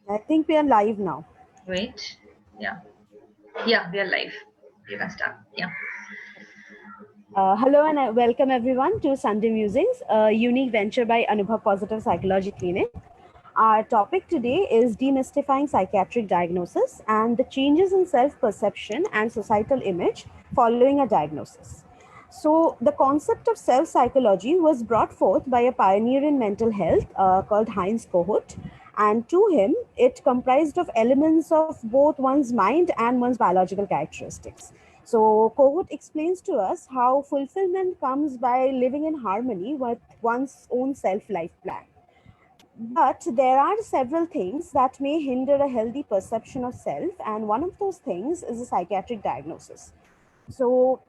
I think we are live now. Wait. Yeah. Yeah, we are live. You can start. Yeah. Hello and welcome everyone to Sunday Musings, a unique venture by Anubhav Positive Psychology Clinic. Our topic today is demystifying psychiatric diagnosis and the changes in self-perception and societal image following a diagnosis. So, the concept of self psychology was brought forth by a pioneer in mental health called Heinz Kohut. And to him, it comprised of elements of both one's mind and one's biological characteristics. So, Kohut explains to us how fulfillment comes by living in harmony with one's own self life plan. But there are several things that may hinder a healthy perception of self, and one of those things is a psychiatric diagnosis. So,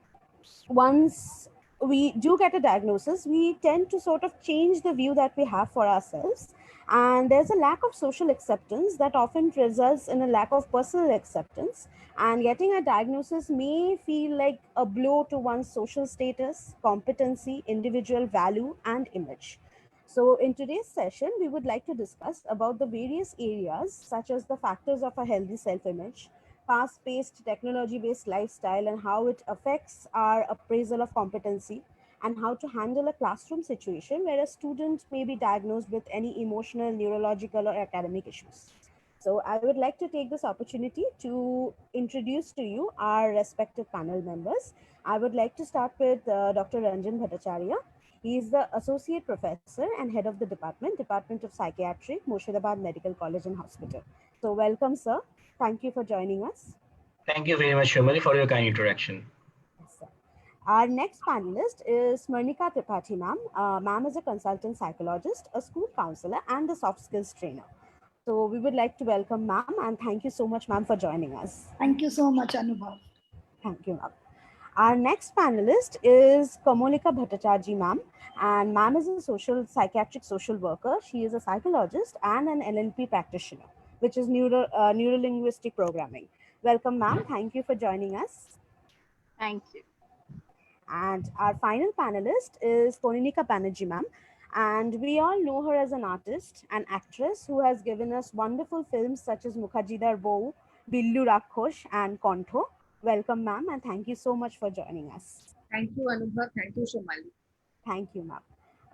once we do get a diagnosis, we tend to sort of change the view that we have for ourselves. And there's a lack of social acceptance that often results in a lack of personal acceptance. And getting a diagnosis may feel like a blow to one's social status, competency, individual value, and image. So, in today's session, we would like to discuss about the various areas such as the factors of a healthy self image, fast paced, technology based lifestyle, and how it affects our appraisal of competency, and how to handle a classroom situation where a student may be diagnosed with any emotional, neurological, or academic issues. So, I would like to take this opportunity to introduce to you our respective panel members. I would like to start with Dr. Ranjan Bhattacharya. He is the Associate Professor and Head of the Department of Psychiatry, Murshidabad Medical College and Hospital. So, welcome, sir. Thank you for joining us. Thank you very much, Shomali, for your kind introduction. Yes, sir. Our next panelist is Smarnika Tripathi, ma'am. Ma'am is a consultant psychologist, a school counselor, and a soft skills trainer. So, we would like to welcome ma'am and thank you so much, ma'am, for joining us. Thank you so much, Anubhav. Thank you, ma'am. Our next panelist is Kamolika Bhattacharjee, ma'am. And ma'am is a psychiatric social worker. She is a psychologist and an NLP practitioner, which is neuro-linguistic programming. Welcome, ma'am. Thank you for joining us. Thank you. And our final panelist is Poninika Banerjee, ma'am. And we all know her as an artist, an actress who has given us wonderful films such as Mukhajidar Bou, Billu Rakhosh, and Kontho. Welcome, ma'am, and thank you so much for joining us. Thank you, Anubhav. Thank you, Shomali. Thank you, ma'am.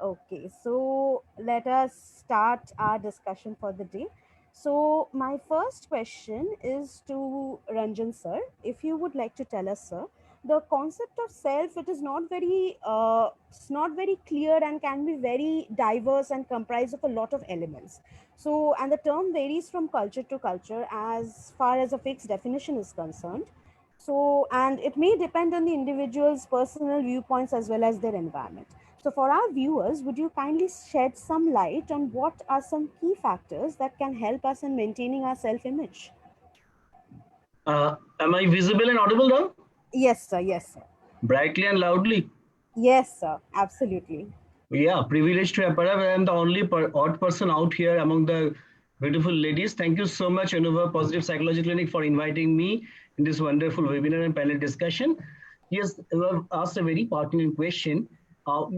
Okay, so let us start our discussion for the day. So my first question is to Ranjan sir. If you would like to tell us, sir, the concept of self, it is it's not very clear and can be very diverse and comprised of a lot of elements. So, and the term varies from culture to culture as far as a fixed definition is concerned. So, and it may depend on the individual's personal viewpoints as well as their environment. So, for our viewers, would you kindly shed some light on what are some key factors that can help us in maintaining our self image? Am I visible and audible now? Yes, sir. Yes, sir. Brightly and loudly? Yes, sir. Absolutely. Yeah, privileged to have. Perhaps I am the only odd person out here among the beautiful ladies. Thank you so much, Anubhav Positive Psychology Clinic, for inviting me in this wonderful webinar and panel discussion. Yes, you have asked a very pertinent question.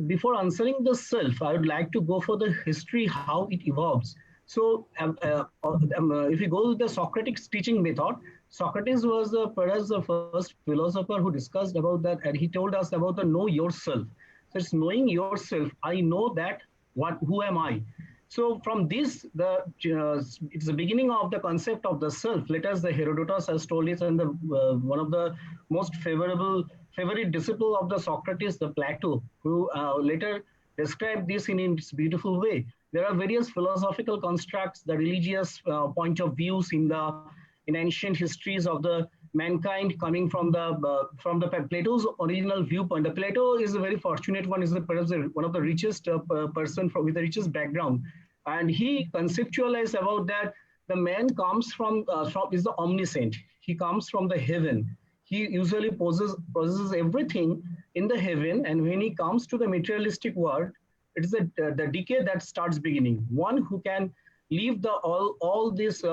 Before answering the self, I would like to go for the history, how it evolves. So if you go with the Socratic teaching method, Socrates was perhaps the first philosopher who discussed about that, and he told us about the know yourself. So it's knowing yourself. I know that who am I? So from this, it's the beginning of the concept of the self. Let us, the Herodotus has told us, and the one of the most favorite disciple of the Socrates, the Plato, who later described this in its beautiful way. There are various philosophical constructs, the religious point of views in ancient histories of the mankind coming from the Plato's original viewpoint. The Plato is a very fortunate one, is perhaps one of the richest person with the richest background, and he conceptualized about that the man comes from is the omniscient. He comes from the heaven. He usually possesses everything in the heaven, and when he comes to the materialistic world, it is the decay that starts beginning. One who can leave all these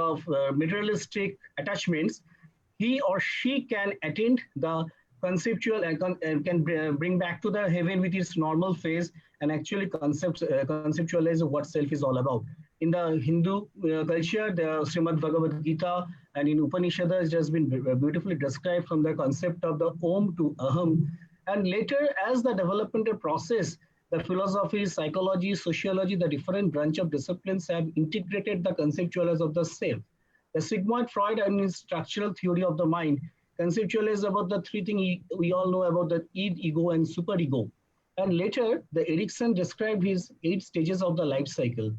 materialistic attachments, he or she can attain the conceptual and can bring back to the heaven with its normal phase and actually conceptualize what self is all about. in the Hindu culture, the Srimad Bhagavad Gita and in Upanishads, it has been beautifully described from the concept of the Om to Aham. And later, as the developmental process, the philosophy, psychology, sociology, the different branch of disciplines have integrated the conceptualize of the self. The Sigmund Freud and his structural theory of the mind conceptualized about the three things we all know about the id, ego, and superego. And later, the Erikson described his 8 stages of the life cycle.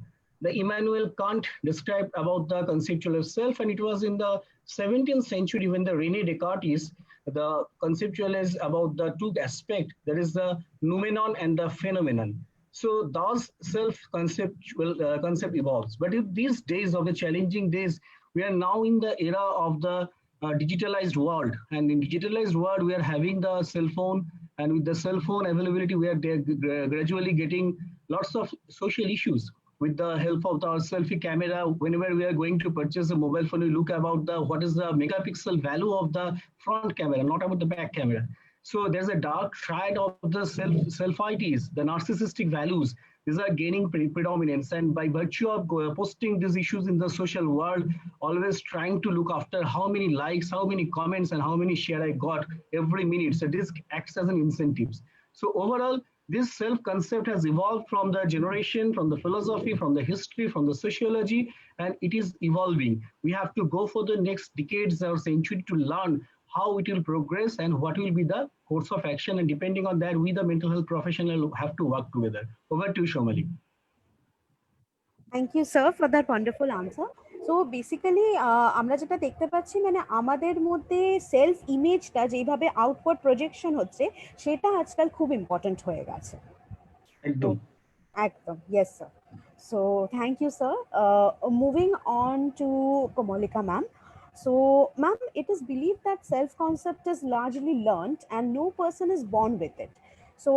The Immanuel Kant described about the conceptual of self, and it was in the 17th century when the René Descartes the conceptualized about the two aspects, that is the noumenon and the phenomenon. So those self-conceptual concept evolves. But in these days of the challenging days, we are now in the era of the digitalized world. And in digitalized world, we are having the cell phone, and with the cell phone availability, we are gradually getting lots of social issues. With the help of our selfie camera, whenever we are going to purchase a mobile phone, we look about the what is the megapixel value of the front camera, not about the back camera. So there's a dark side of the self-ities, the narcissistic values. These are gaining predominance, and by virtue of posting these issues in the social world, always trying to look after how many likes, how many comments, and how many share I got every minute. So this acts as an incentive. So overall, this self-concept has evolved from the generation, from the philosophy, from the history, from the sociology, and it is evolving. We have to go for the next decades or century to learn how it will progress and what will be the course of action. And depending on that, we, the mental health professional, have to work together. Over to you, Shomali. Thank you, sir, for that wonderful answer. So basically আমরা যেটা দেখতে পাচ্ছি মানে আমাদের মধ্যে self ইমেজটা যেভাবে outward projection হচ্ছে সেটা আজকাল খুব ইম্পর্টেন্ট হয়ে গেছে একদম একদম yes sir so thank you sir moving on to Kamalika ma'am So, ma'am, it is believed that self-concept is largely learned and no person is born with it. So,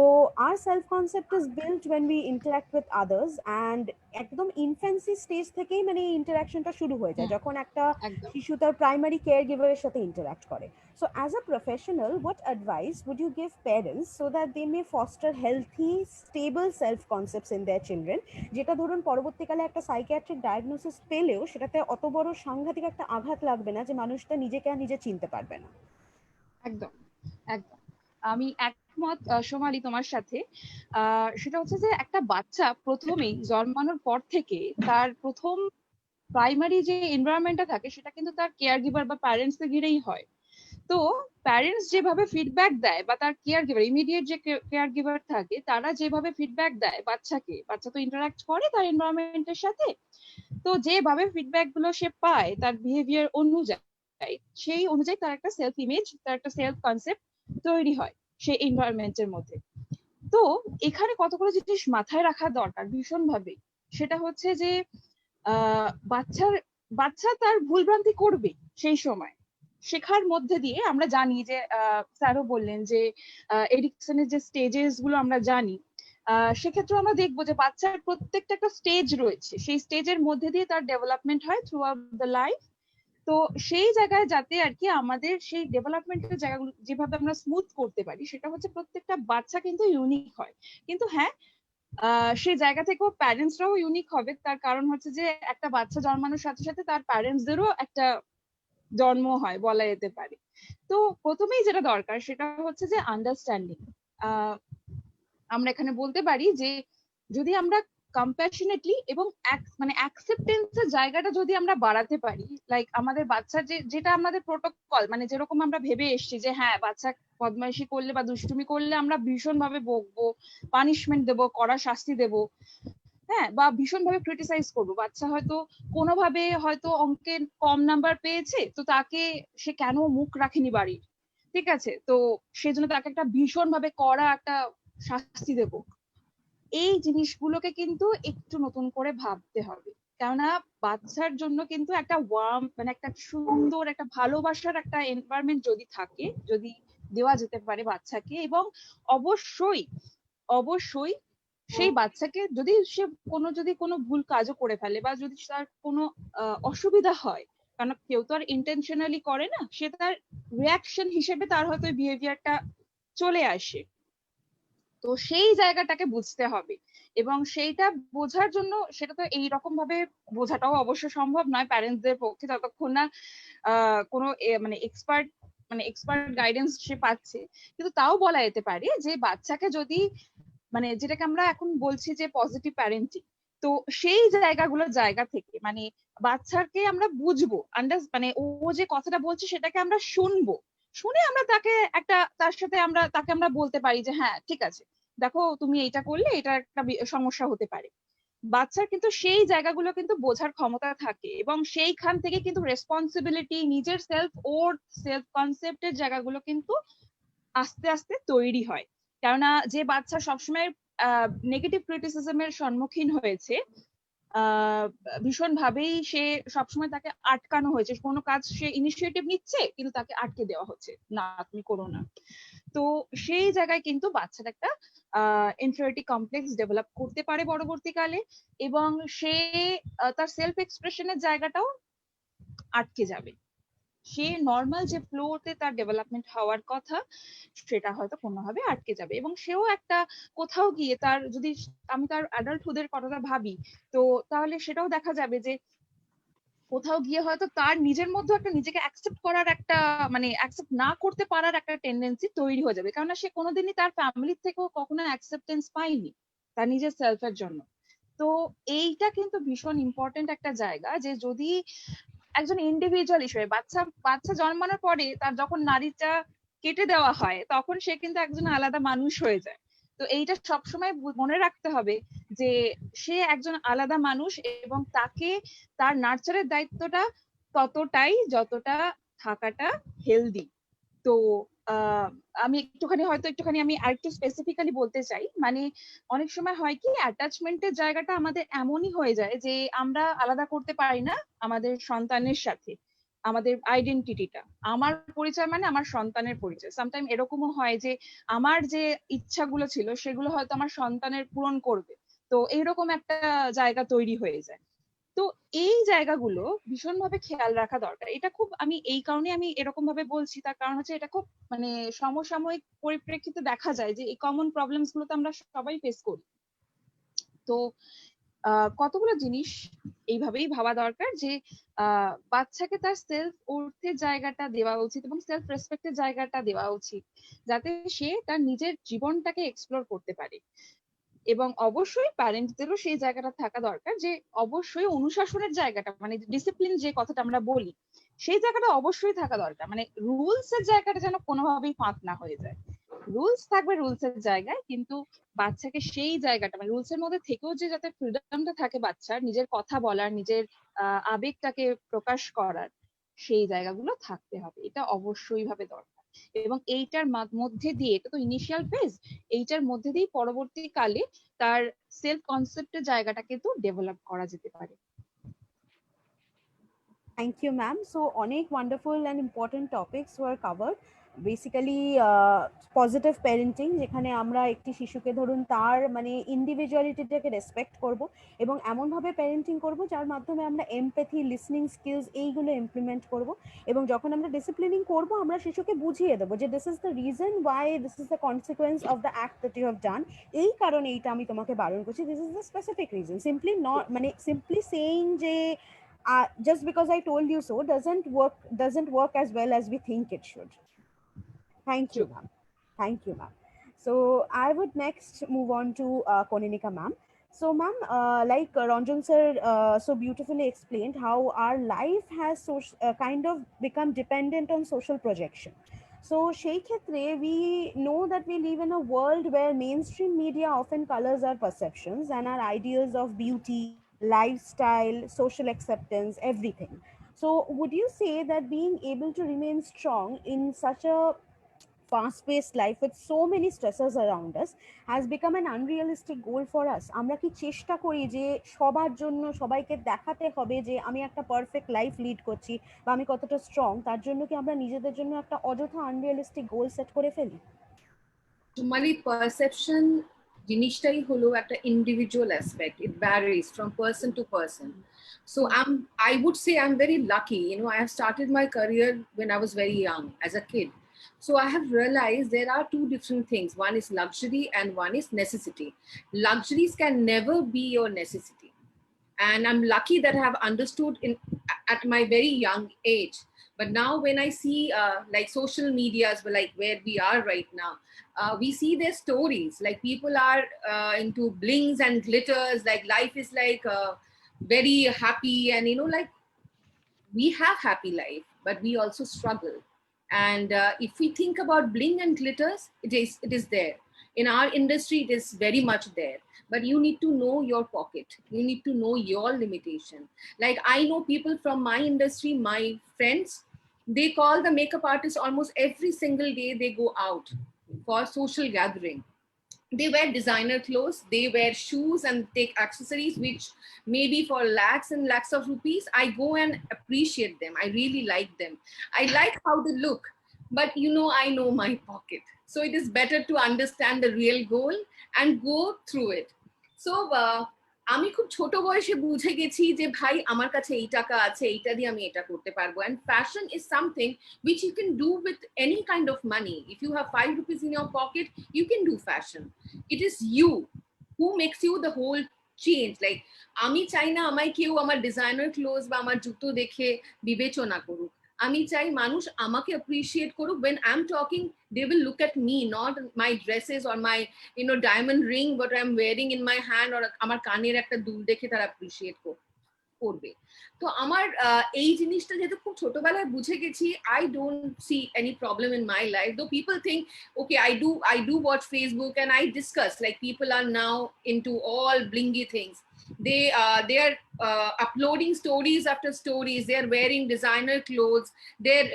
our self-concept is built when we interact with others and একদম infancy stage থেকেই মানে ইন্টারাকশনটা শুরু হয়ে যায় যখন একটা শিশু তার প্রাইমারি কেয়ার গিভারের সাথে ইন্টারাক্ট করে so as a professional what advice would you give parents so that they may foster healthy stable self concepts in their children যেটা ধরুন পরবর্তীকালে একটা সাইকিয়াট্রিক ডায়াগনোসিস পেলেও সেটাতে অত বড় সাংঘাতিক একটা আঘাত লাগবে না যে মানুষটা নিজেকে আর নিজে চিনতে পারবে না একদম একদম আমি একমত সোমালি তোমার সাথে সেটা হচ্ছে যে একটা বাচ্চা প্রথমেই জন্মানোর পর থেকে তার প্রথম প্রাইমারি যে এনভায়রনমেন্টটা থাকে সেটা কিন্তু তার কেয়ার গিভার বা প্যারেন্টস কে ঘিরেই হয় তো প্যারেন্টস যেভাবে ফিডব্যাক দেয় বা তার কেয়ার গিভার ইমিডিয়েট যে কেয়ার গিভার থাকে তারা যেভাবে ফিডব্যাক দেয় বাচ্চাকে বাচ্চা তো ইন্টারাক্ট করে তার এনভায়রনমেন্টের সাথে তো যেভাবে ফিডব্যাক গুলো সে পায় তার বিহেভিয়ার অনুযায়ী সেই অনুযায়ী তার একটা সেলফ ইমেজ তার একটা সেলফ কনসেপ্ট তৈরি হয় সেই এনভায়রনমেন্টের মধ্যে তো এখানে কতগুলো জিনিস মাথায় রাখা দরকার ভীষণ ভাবে সেটা হচ্ছে যে বাচ্চা তার ভুলভ্রান্তি করবে সেই সময় শেখার মধ্যে দিয়ে আমরা জানি যে স্যারও বললেন যে এরিকসনের যে স্টেজেস গুলো আমরা জানি সেক্ষেত্রে আমরা দেখবো যে বাচ্চার প্রত্যেকটা একটা স্টেজ রয়েছে সেই স্টেজের মধ্যে দিয়ে তার ডেভেলপমেন্ট হয় থ্রু আউট দ্য লাইফ তো সেই জায়গায় যাতে আর কি আমাদের সেই ডেভেলপমেন্টের জায়গাগুলো যেভাবে আমরা স্মুথ করতে পারি সেটা হচ্ছে প্রত্যেকটা বাচ্চা কিন্তু ইউনিক হয় কিন্তু হ্যাঁ সেই জায়গা থেকেও প্যারেন্টসরাও ইউনিক হবে তার কারণ হচ্ছে যে একটা বাচ্চা জন্মানোর সাথে সাথে তার প্যারেন্টসদেরও একটা জন্ম হয় বলা যেতে পারে তো প্রথমেই যেটা দরকার সেটা হচ্ছে যে আন্ডারস্ট্যান্ডিং আমরা এখানে বলতে পারি যে যদি আমরা কম্প্যাশনেটলি এবং মানে অ্যাকসেপ্টেন্সের জায়গাটা যদি আমরা বাড়াতে পারি লাইক আমাদের বাচ্চার যেটা আমাদের প্রোটোকল মানে যেরকম আমরা ভেবে এসছি যে হ্যাঁ বাচ্চা বদমাইশি করলে বা দুষ্টুমি করলে আমরা ভীষণ ভাবে বকবো পানিশমেন্ট দেবো কড়া শাস্তি দেবো হ্যাঁ বা ভীষণ ভাবে ক্রিটিসাইজ করবো বাচ্চা হয়তো কোনোভাবে হয়তো অঙ্কে কম নাম্বার পেয়েছে তো তাকে সে কেন মুখ রাখেনি বাড়ির ঠিক আছে তো সেজন্য তাকে একটা ভীষণ ভাবে কড়া একটা শাস্তি দেব এই জিনিসগুলোকে কিন্তু একটু নতুন করে ভাবতে হবে কেননা বাচ্চার জন্য কিন্তু একটা ওয়ার্ম মানে একটা সুন্দর একটা ভালোবাসার একটা এনভায়রনমেন্ট যদি থাকে যদি দেওয়া যেতে পারে বাচ্চাকে এবং অবশ্যই অবশ্যই সেই বাচ্চাকে যদি সে কোনো ভুল কাজও করে ফেলে বা যদি তার কোনো অসুবিধা হয় কারণ কেউ তো আর ইন্টেনশনালি করে না সে তার রিয়াকশন হিসেবে তার হয়তো বিহেভিয়ারটা চলে আসে তো সেই জায়গাটাকে বুঝতে হবে, এবং সেইটা বোঝার জন্য সেটা তো এইরকম ভাবে বোঝাটাও অবশ্য সম্ভব নয় প্যারেন্টসদের পক্ষে, যতক্ষণ না কোনো মানে এক্সপার্ট গাইডেন্স সে পাচ্ছে। কিন্তু তাও বলা যেতে পারে যে বাচ্চাকে যদি মানে যেটাকে আমরা এখন বলছি যে পজিটিভ প্যারেন্টিং, তো সেই জায়গা থেকে মানে বাচ্চাকে আমরা বুঝবো, মানে ও যে কথাটা বলছে সেটাকে আমরা শুনবো, শুনে আমরা তাকে তার সাথে তাকে আমরা বলতে পারি যে হ্যাঁ ঠিক আছে, দেখো তুমি এটা করলে এটা একটা সমস্যা হতে পারে। বাচ্চার কিন্তু সেই জায়গাগুলো কিন্তু বোঝার ক্ষমতা থাকে, এবং সেইখান থেকে কিন্তু রেসপন্সিবিলিটি, নিজের সেলফ কনসেপ্টের জায়গাগুলো কিন্তু আস্তে আস্তে তৈরি হয়। কেননা যে বাচ্চা সবসময় নেগেটিভ ক্রিটিসিজমের সম্মুখীন হয়েছে, ভীষণ ভাবেই সে সবসময় তাকে আটকানো হয়েছে, কোনো কাজ সে ইনিশিয়েটিভ নিচ্ছে কিন্তু তাকে আটকে দেওয়া হচ্ছে, না তুমি করো না। তো সেই জায়গায় কিন্তু বাচ্চাটা একটা ইনফেরিয়রিটি কমপ্লেক্স ডেভেলপ করতে পারে পরবর্তীকালে, এবং সে তার সেলফ এক্সপ্রেশনের জায়গাটাও আটকে যাবে। সে নর্মাল যে ফ্লোতে তার ডেভেলপমেন্ট হওয়ার কথা সেটা হয়তো কোনোভাবে আটকে যাবে, এবং সেও একটা কোথাও গিয়ে তার, যদি আমি তার অ্যাডাল্টহুডের কথাটা ভাবি, তো তাহলে সেটাও দেখা যাবে যে কোথাও গিয়ে হয়তো তার নিজের মধ্যে একটা নিজেকে অ্যাকসেপ্ট করার একটা মানে অ্যাকসেপ্ট না করতে পারার একটা টেন্ডেন্সি তৈরি হয়ে যাবে, কারণ সে কোনোদিনই তার ফ্যামিলির থেকেও কখনো অ্যাকসেপ্টেন্স পায়নি তার নিজের সেলফের জন্য। তো এইটা কিন্তু ভীষণ ইম্পর্টেন্ট একটা জায়গা, যে যদি একজন ইন্ডিভিজুয়াল হিসেবে বাচ্চা জন্মানোর পরে তার যখন নাড়িটা কেটে দেওয়া হয় তখন সে কিন্তু একজন আলাদা মানুষ হয়ে যায়। তো এইটা সবসময় মনে রাখতে হবে যে সে একজন আলাদা মানুষ, এবং তাকে তার নার্চারের দায়িত্বটা ততটাই যতটা থাকাটা হেলদি। তো আমি একটুখানি আমি আরেকটু স্পেসিফিক্যালি বলতে চাই, মানে অনেক সময় হয় কি অ্যাটাচমেন্টের জায়গাটা আমাদের এমনই হয়ে যায় যে আমরা আলাদা করতে পারি না আমাদের সন্তানের সাথে আমাদের আইডেন্টিটিটা। আমার পরিচয় মানে আমার সন্তানের পরিচয়। সামটাইম এরকমও হয় যে আমার যে ইচ্ছাগুলো ছিল সেগুলো হয়তো আমার সন্তানের পূরণ করবে, তো এইরকম একটা জায়গা তৈরি হয়ে যায়। তো এই জায়গাগুলো ভীষণভাবে খেয়াল রাখা দরকার। এটা খুব, আমি এই কারণে আমি এরকম ভাবে বলছি, তার কারণ হচ্ছে এটা খুব মানে সমসাময়িক পরিপ্রেক্ষিতে দেখা যায় যে এই কমন প্রবলেমস গুলো তো আমরা সবাই ফেস করি। তো কতগুলো জিনিস এইভাবেই ভাবা দরকার যে বাচ্চাকে তার সেলফ অর্থের জায়গাটা দেওয়া উচিত এবং সেলফ রেসপেক্টের জায়গাটা দেওয়া উচিত, যাতে সে তার নিজের জীবনটাকে এক্সপ্লোর করতে পারে। এবং অবশ্যই প্যারেন্টদেরও সেই জায়গাটা থাকা দরকার যে অবশ্যই অনুশাসনের জায়গাটা, মানে ডিসিপ্লিন যে কথাটা আমরা বলি, সেই জায়গাটা অবশ্যই থাকা দরকার। মানে রুলস এর জায়গাটা যেন কোনোভাবেই ফাঁক না হয়ে যায়। রুলস থাকবে রুলস এর জায়গায়, কিন্তু বাচ্চাকে সেই জায়গাটা মানে রুলস এর মধ্যে থেকেও যে যাতে ফ্রিডমটা থাকে বাচ্চার নিজের কথা বলার, নিজের আবেগটাকে প্রকাশ করার, সেই জায়গাগুলো থাকতে হবে। এটা অবশ্যই ভাবে দরকার। এবং এইটার মধ্যে দিয়ে, এটা তো ইনিশিয়াল ফেজ, এইটার মধ্যে দিয়ে পরবর্তীকালে তার সেলফ কনসেপ্টের জায়গাটা কিন্তু ডেভেলপ করা যেতে পারে। Thank you, ma'am. So, অনেক wonderful and important topics were covered. Basically, positive parenting, যেখানে আমরা একটি শিশুকে ধরুন তার মানে ইন্ডিভিজুয়ালিটিটাকে রেসপেক্ট করব এবং এমনভাবে প্যারেন্টিং করব যার মাধ্যমে আমরা এমপ্যাথি, লিসনিং স্কিলস এইগুলো ইমপ্লিমেন্ট করব। এবং যখন আমরা ডিসিপ্লিনিং করব আমরা শিশুকে বুঝিয়ে দেবো যে this is the reason why, this is the consequence of the act that you have done. এই কারণে এইটা আমি তোমাকে বারণ করছি, this is the specific reason. Simply not মানে সিম্পলি সেইং যে just because I told you so doesn't work as well as we think it should. Thank you, ma'am. Thank you, ma'am. So I would next move on to Konika, ma'am. So, ma'am, like Ranjan sir so beautifully explained how our life has kind of become dependent on social projection. So, সেই ক্ষেত্রে we know that we live in a world where mainstream media often colors our perceptions and our ideas of beauty, lifestyle, social acceptance, everything. So, would you say that being able to remain strong in such a fast-paced life with so many stressors around us has become an unrealistic goal for us? আমরা কি চেষ্টা করি যে সবার জন্য সবাইকে দেখাতে হবে যে আমি একটা পারফেক্ট লাইফ লিড করছি বা আমি কতটা স্ট্রং, তার জন্য কি আমরা নিজেদের জন্য একটা অযথা আনরিয়ালিস্টিক গোল সেট করে ফেলি? তোমারই পারসেপশন জিনিসটাই হলো একটা individual aspect, it varies from person to person. So I would say I'm very lucky. You know, I have started my career when I was very young as a kid. So I have realized there are two different things. One is luxury and one is necessity. Luxuries can never be your necessity. And I'm lucky that I have understood at my very young age. But now when I see like social medias, like where we are right now, we see their stories. Like people are into blings and glitters. Like life is like very happy, and like we have happy life, but we also struggle. And if we think about bling and glitters, it is there in our industry. It is very much there, but you need to know your pocket. You need to know your limitation. Like I know people from my industry, my friends, they call the makeup artist almost every single day. They go out for social gathering, they wear designer clothes, they wear shoes and take accessories which maybe for lakhs and lakhs of rupees. I go and appreciate them. I really like them. I like how they look, but I know my pocket. So it is better to understand the real goal and go through it. So আমি খুব ছোট বয়সে বুঝে গেছি যে ভাই আমার কাছে এই টাকা আছে, এইটা দিয়ে আমি এটা করতে পারবো। And fashion is something which you can do with any kind of money. If you have 5 rupees in your pocket, you can do fashion. It is you who makes you the whole change. Like আমি চাই না আমায় কেউ আমার designer clothes বা আমার জুতো দেখে বিবেচনা করুক। আমি চাই মানুষ আমাকে অ্যাপ্রিশিয়েট করুক। when I'm talking, they will look at me, not my dresses or my diamond ring what I'm wearing in my hand, or আমার কানের একটা দুল দেখে তারা অ্যাপ্রিশিয়েট করবে। তো আমার এই জিনিসটা যেহেতু খুব ছোটবেলায় বুঝে গেছি, I don't see any problem in my life. Though people think, okay, I do watch Facebook and I discuss, like people are now into all blingy things. They are uploading stories after stories. They are wearing designer clothes. They're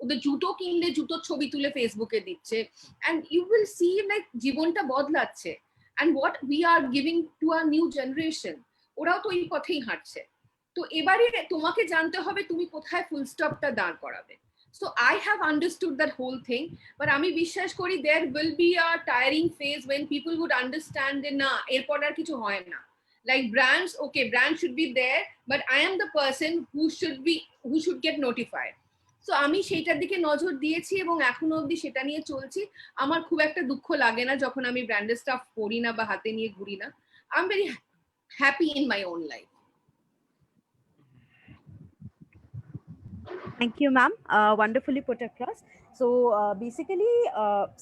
the জুতো কিনলে জুতোর ছবি তুলে ফেসবুকে দিচ্ছে, and you will see like জীবনটা বদলাচ্ছে, and what we are giving to our new generation, ওরাও তো এই পথেই হাঁটছে। তো এবারে তোমাকে জানতে হবে তুমি কোথায় ফুল স্টপটা দাঁড় করাবে। So I have understood that whole thing, but আমি বিশ্বাস করি there will be a tiring phase when people would understand that না এরপর আর কিছু হয় না। Like brands, okay, brands should be there, but I am the person who should get notified. So আমি সেইটার দিকে নজর দিয়েছি এবং এখনো অবধি সেটা নিয়ে চলছি। আমার খুব একটা দুঃখ লাগে না যখন আমি ব্র্যান্ডেড স্টাফ পরি না বা হাতে নিয়ে ঘুরি না। I'm very happy in my own life. Thank you, ma'am. Wonderfully put across. So basically,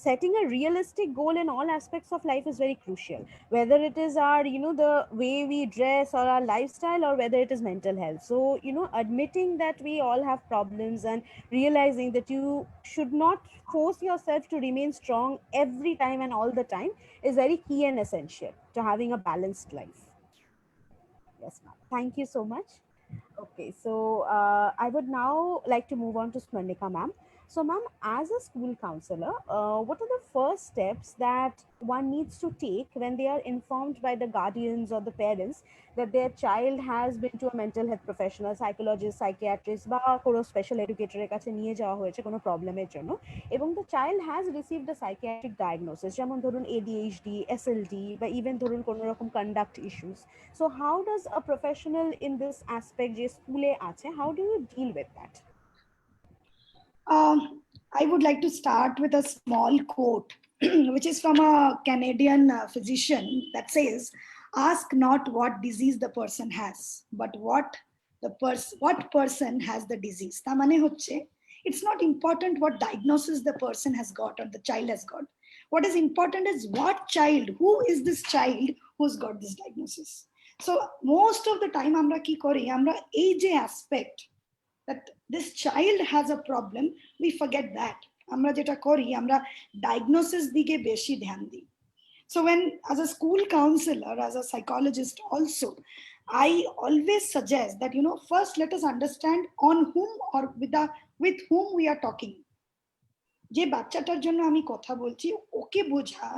setting a realistic goal in all aspects of life is very crucial. Whether it is our, the way we dress or our lifestyle, or whether it is mental health. So, admitting that we all have problems and realizing that you should not force yourself to remain strong every time and all the time is very key and essential to having a balanced life. Yes, ma'am. Thank you so much. Okay, so I would now like to move on to Smarnika, ma'am. So, ma'am, as a school counselor, what are the first steps that one needs to take when they are informed by the guardians or the parents that their child has been to a mental health professional, psychologist, psychiatrist, বা কোনো special educator এর কাছে নিয়ে যাওয়া হয়েছে কোনো প্রবলেমের জন্য, এবং the child has received a psychiatric diagnosis, যেমন ধরুন ADHD, SLD, বা even ধরুন কোনো রকম conduct issues. So how does a professional in this aspect যে স্কুলে আছে, how do you deal with that? I would like to start with a small quote, which is from a Canadian physician that says, "Ask not what disease the person has, but what person has the disease." Ta mane hocche, it's not important what diagnosis the person has got or the child has got. What is important is who is this child who's got this diagnosis. So most of the time amra ki kori, amra ei je aspect that this child has a problem, we forget that. Amra jeta kori, amra diagnosis dike beshi dhyan di. So when, as a school counselor, as a psychologist also, I always suggest that, first let us understand on whom or with whom we are talking. Je bachchatar jonno ami kotha bolchi, oke bojha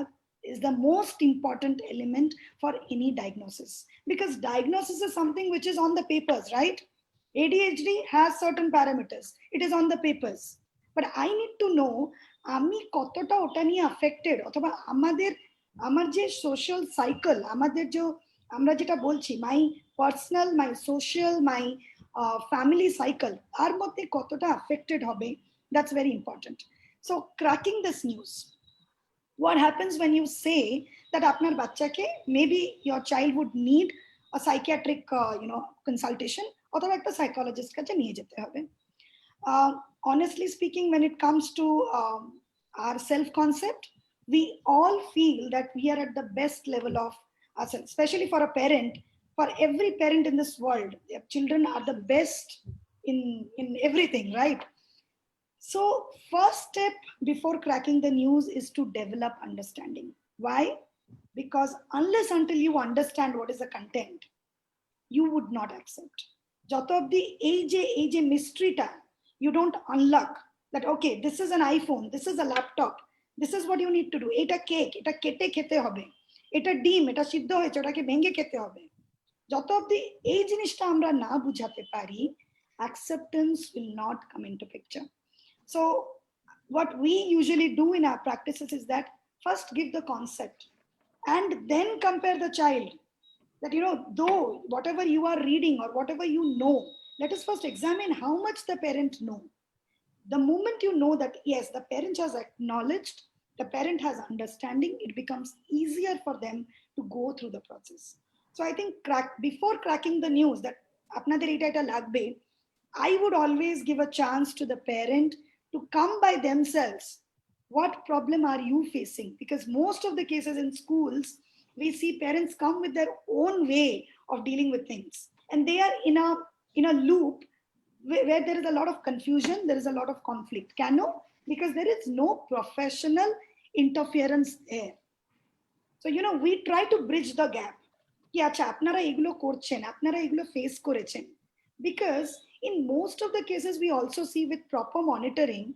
is the most important element for any diagnosis. Because diagnosis is something which is on the papers, right? ADHD has certain parameters. It is on the papers. But I need to know, ami kotota ota niye affected, othoba amar je social cycle, amader jo amra jeta bolchi, my personal, my social, my family cycle, ar moddhe kotota affected hobe That's very important. So cracking this news. What happens when you say that apnar bachchake, maybe your child would need a psychiatric consultation অথবা একটা psychologist কাছে নিয়ে যেতে হবে. Honestly speaking, when it comes to our self concept, we all feel that we are at the best level of ourselves, especially for a parent. For every parent in this world, their children are the best in everything, right? So first step before cracking the news is to develop understanding. Why? Because unless until you understand what is the content, you would not accept. Joto obdi ei je mystery ta you don't unlock that, okay, this is an iPhone, this is a laptop, this is what you need to do. Eta cake, eta kete khete hobe, eta ডিম, এটা সিদ্ধ হয়েছে, ওটাকে ভেঙে খেতে হবে. যত অবধি এই জিনিসটা আমরা না বুঝাতে পারি, acceptance will not come into picture. So what we usually do in our practices is that first give the concept and then compare the child. That, though whatever you are reading or whatever you know, let us first examine how much the parent know. The moment you know that, yes, the parent has acknowledged, the parent has understanding, it becomes easier for them to go through the process. So I think before cracking the news that apnader eta eta lagbe, I would always give a chance to the parent to come by themselves. What problem are you facing? Because most of the cases in schools, we see parents come with their own way of dealing with things. And they are in a loop where there is a lot of confusion, there is a lot of conflict. Cano? Because there is no professional interference there. So, we try to bridge the gap. Ki acha, apnara egulo korchen, apnara egulo face korechen. Because in most of the cases, we also see with proper monitoring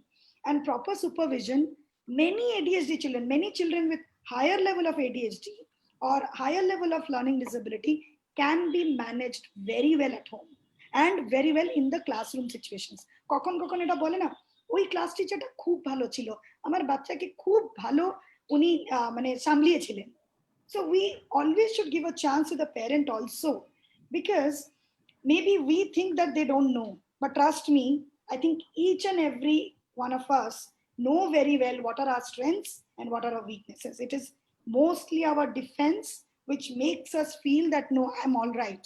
and proper supervision, many ADHD children, many children with higher level of ADHD or higher level of learning disability can be managed very well at home and very well in the classroom situations. কখন কখন এটা বলে না, ওই class টিচারটা খুব ভালো ছিল, আমার বাচ্চাকে খুব ভালো উনি মানে সামলিয়েছিলেন. So we always should give a chance to the parent also, because maybe we think that they don't know, but trust me, I think each and every one of us know very well what are our strengths and what are our weaknesses. It is mostly our defense which makes us feel that, no, I'm all right.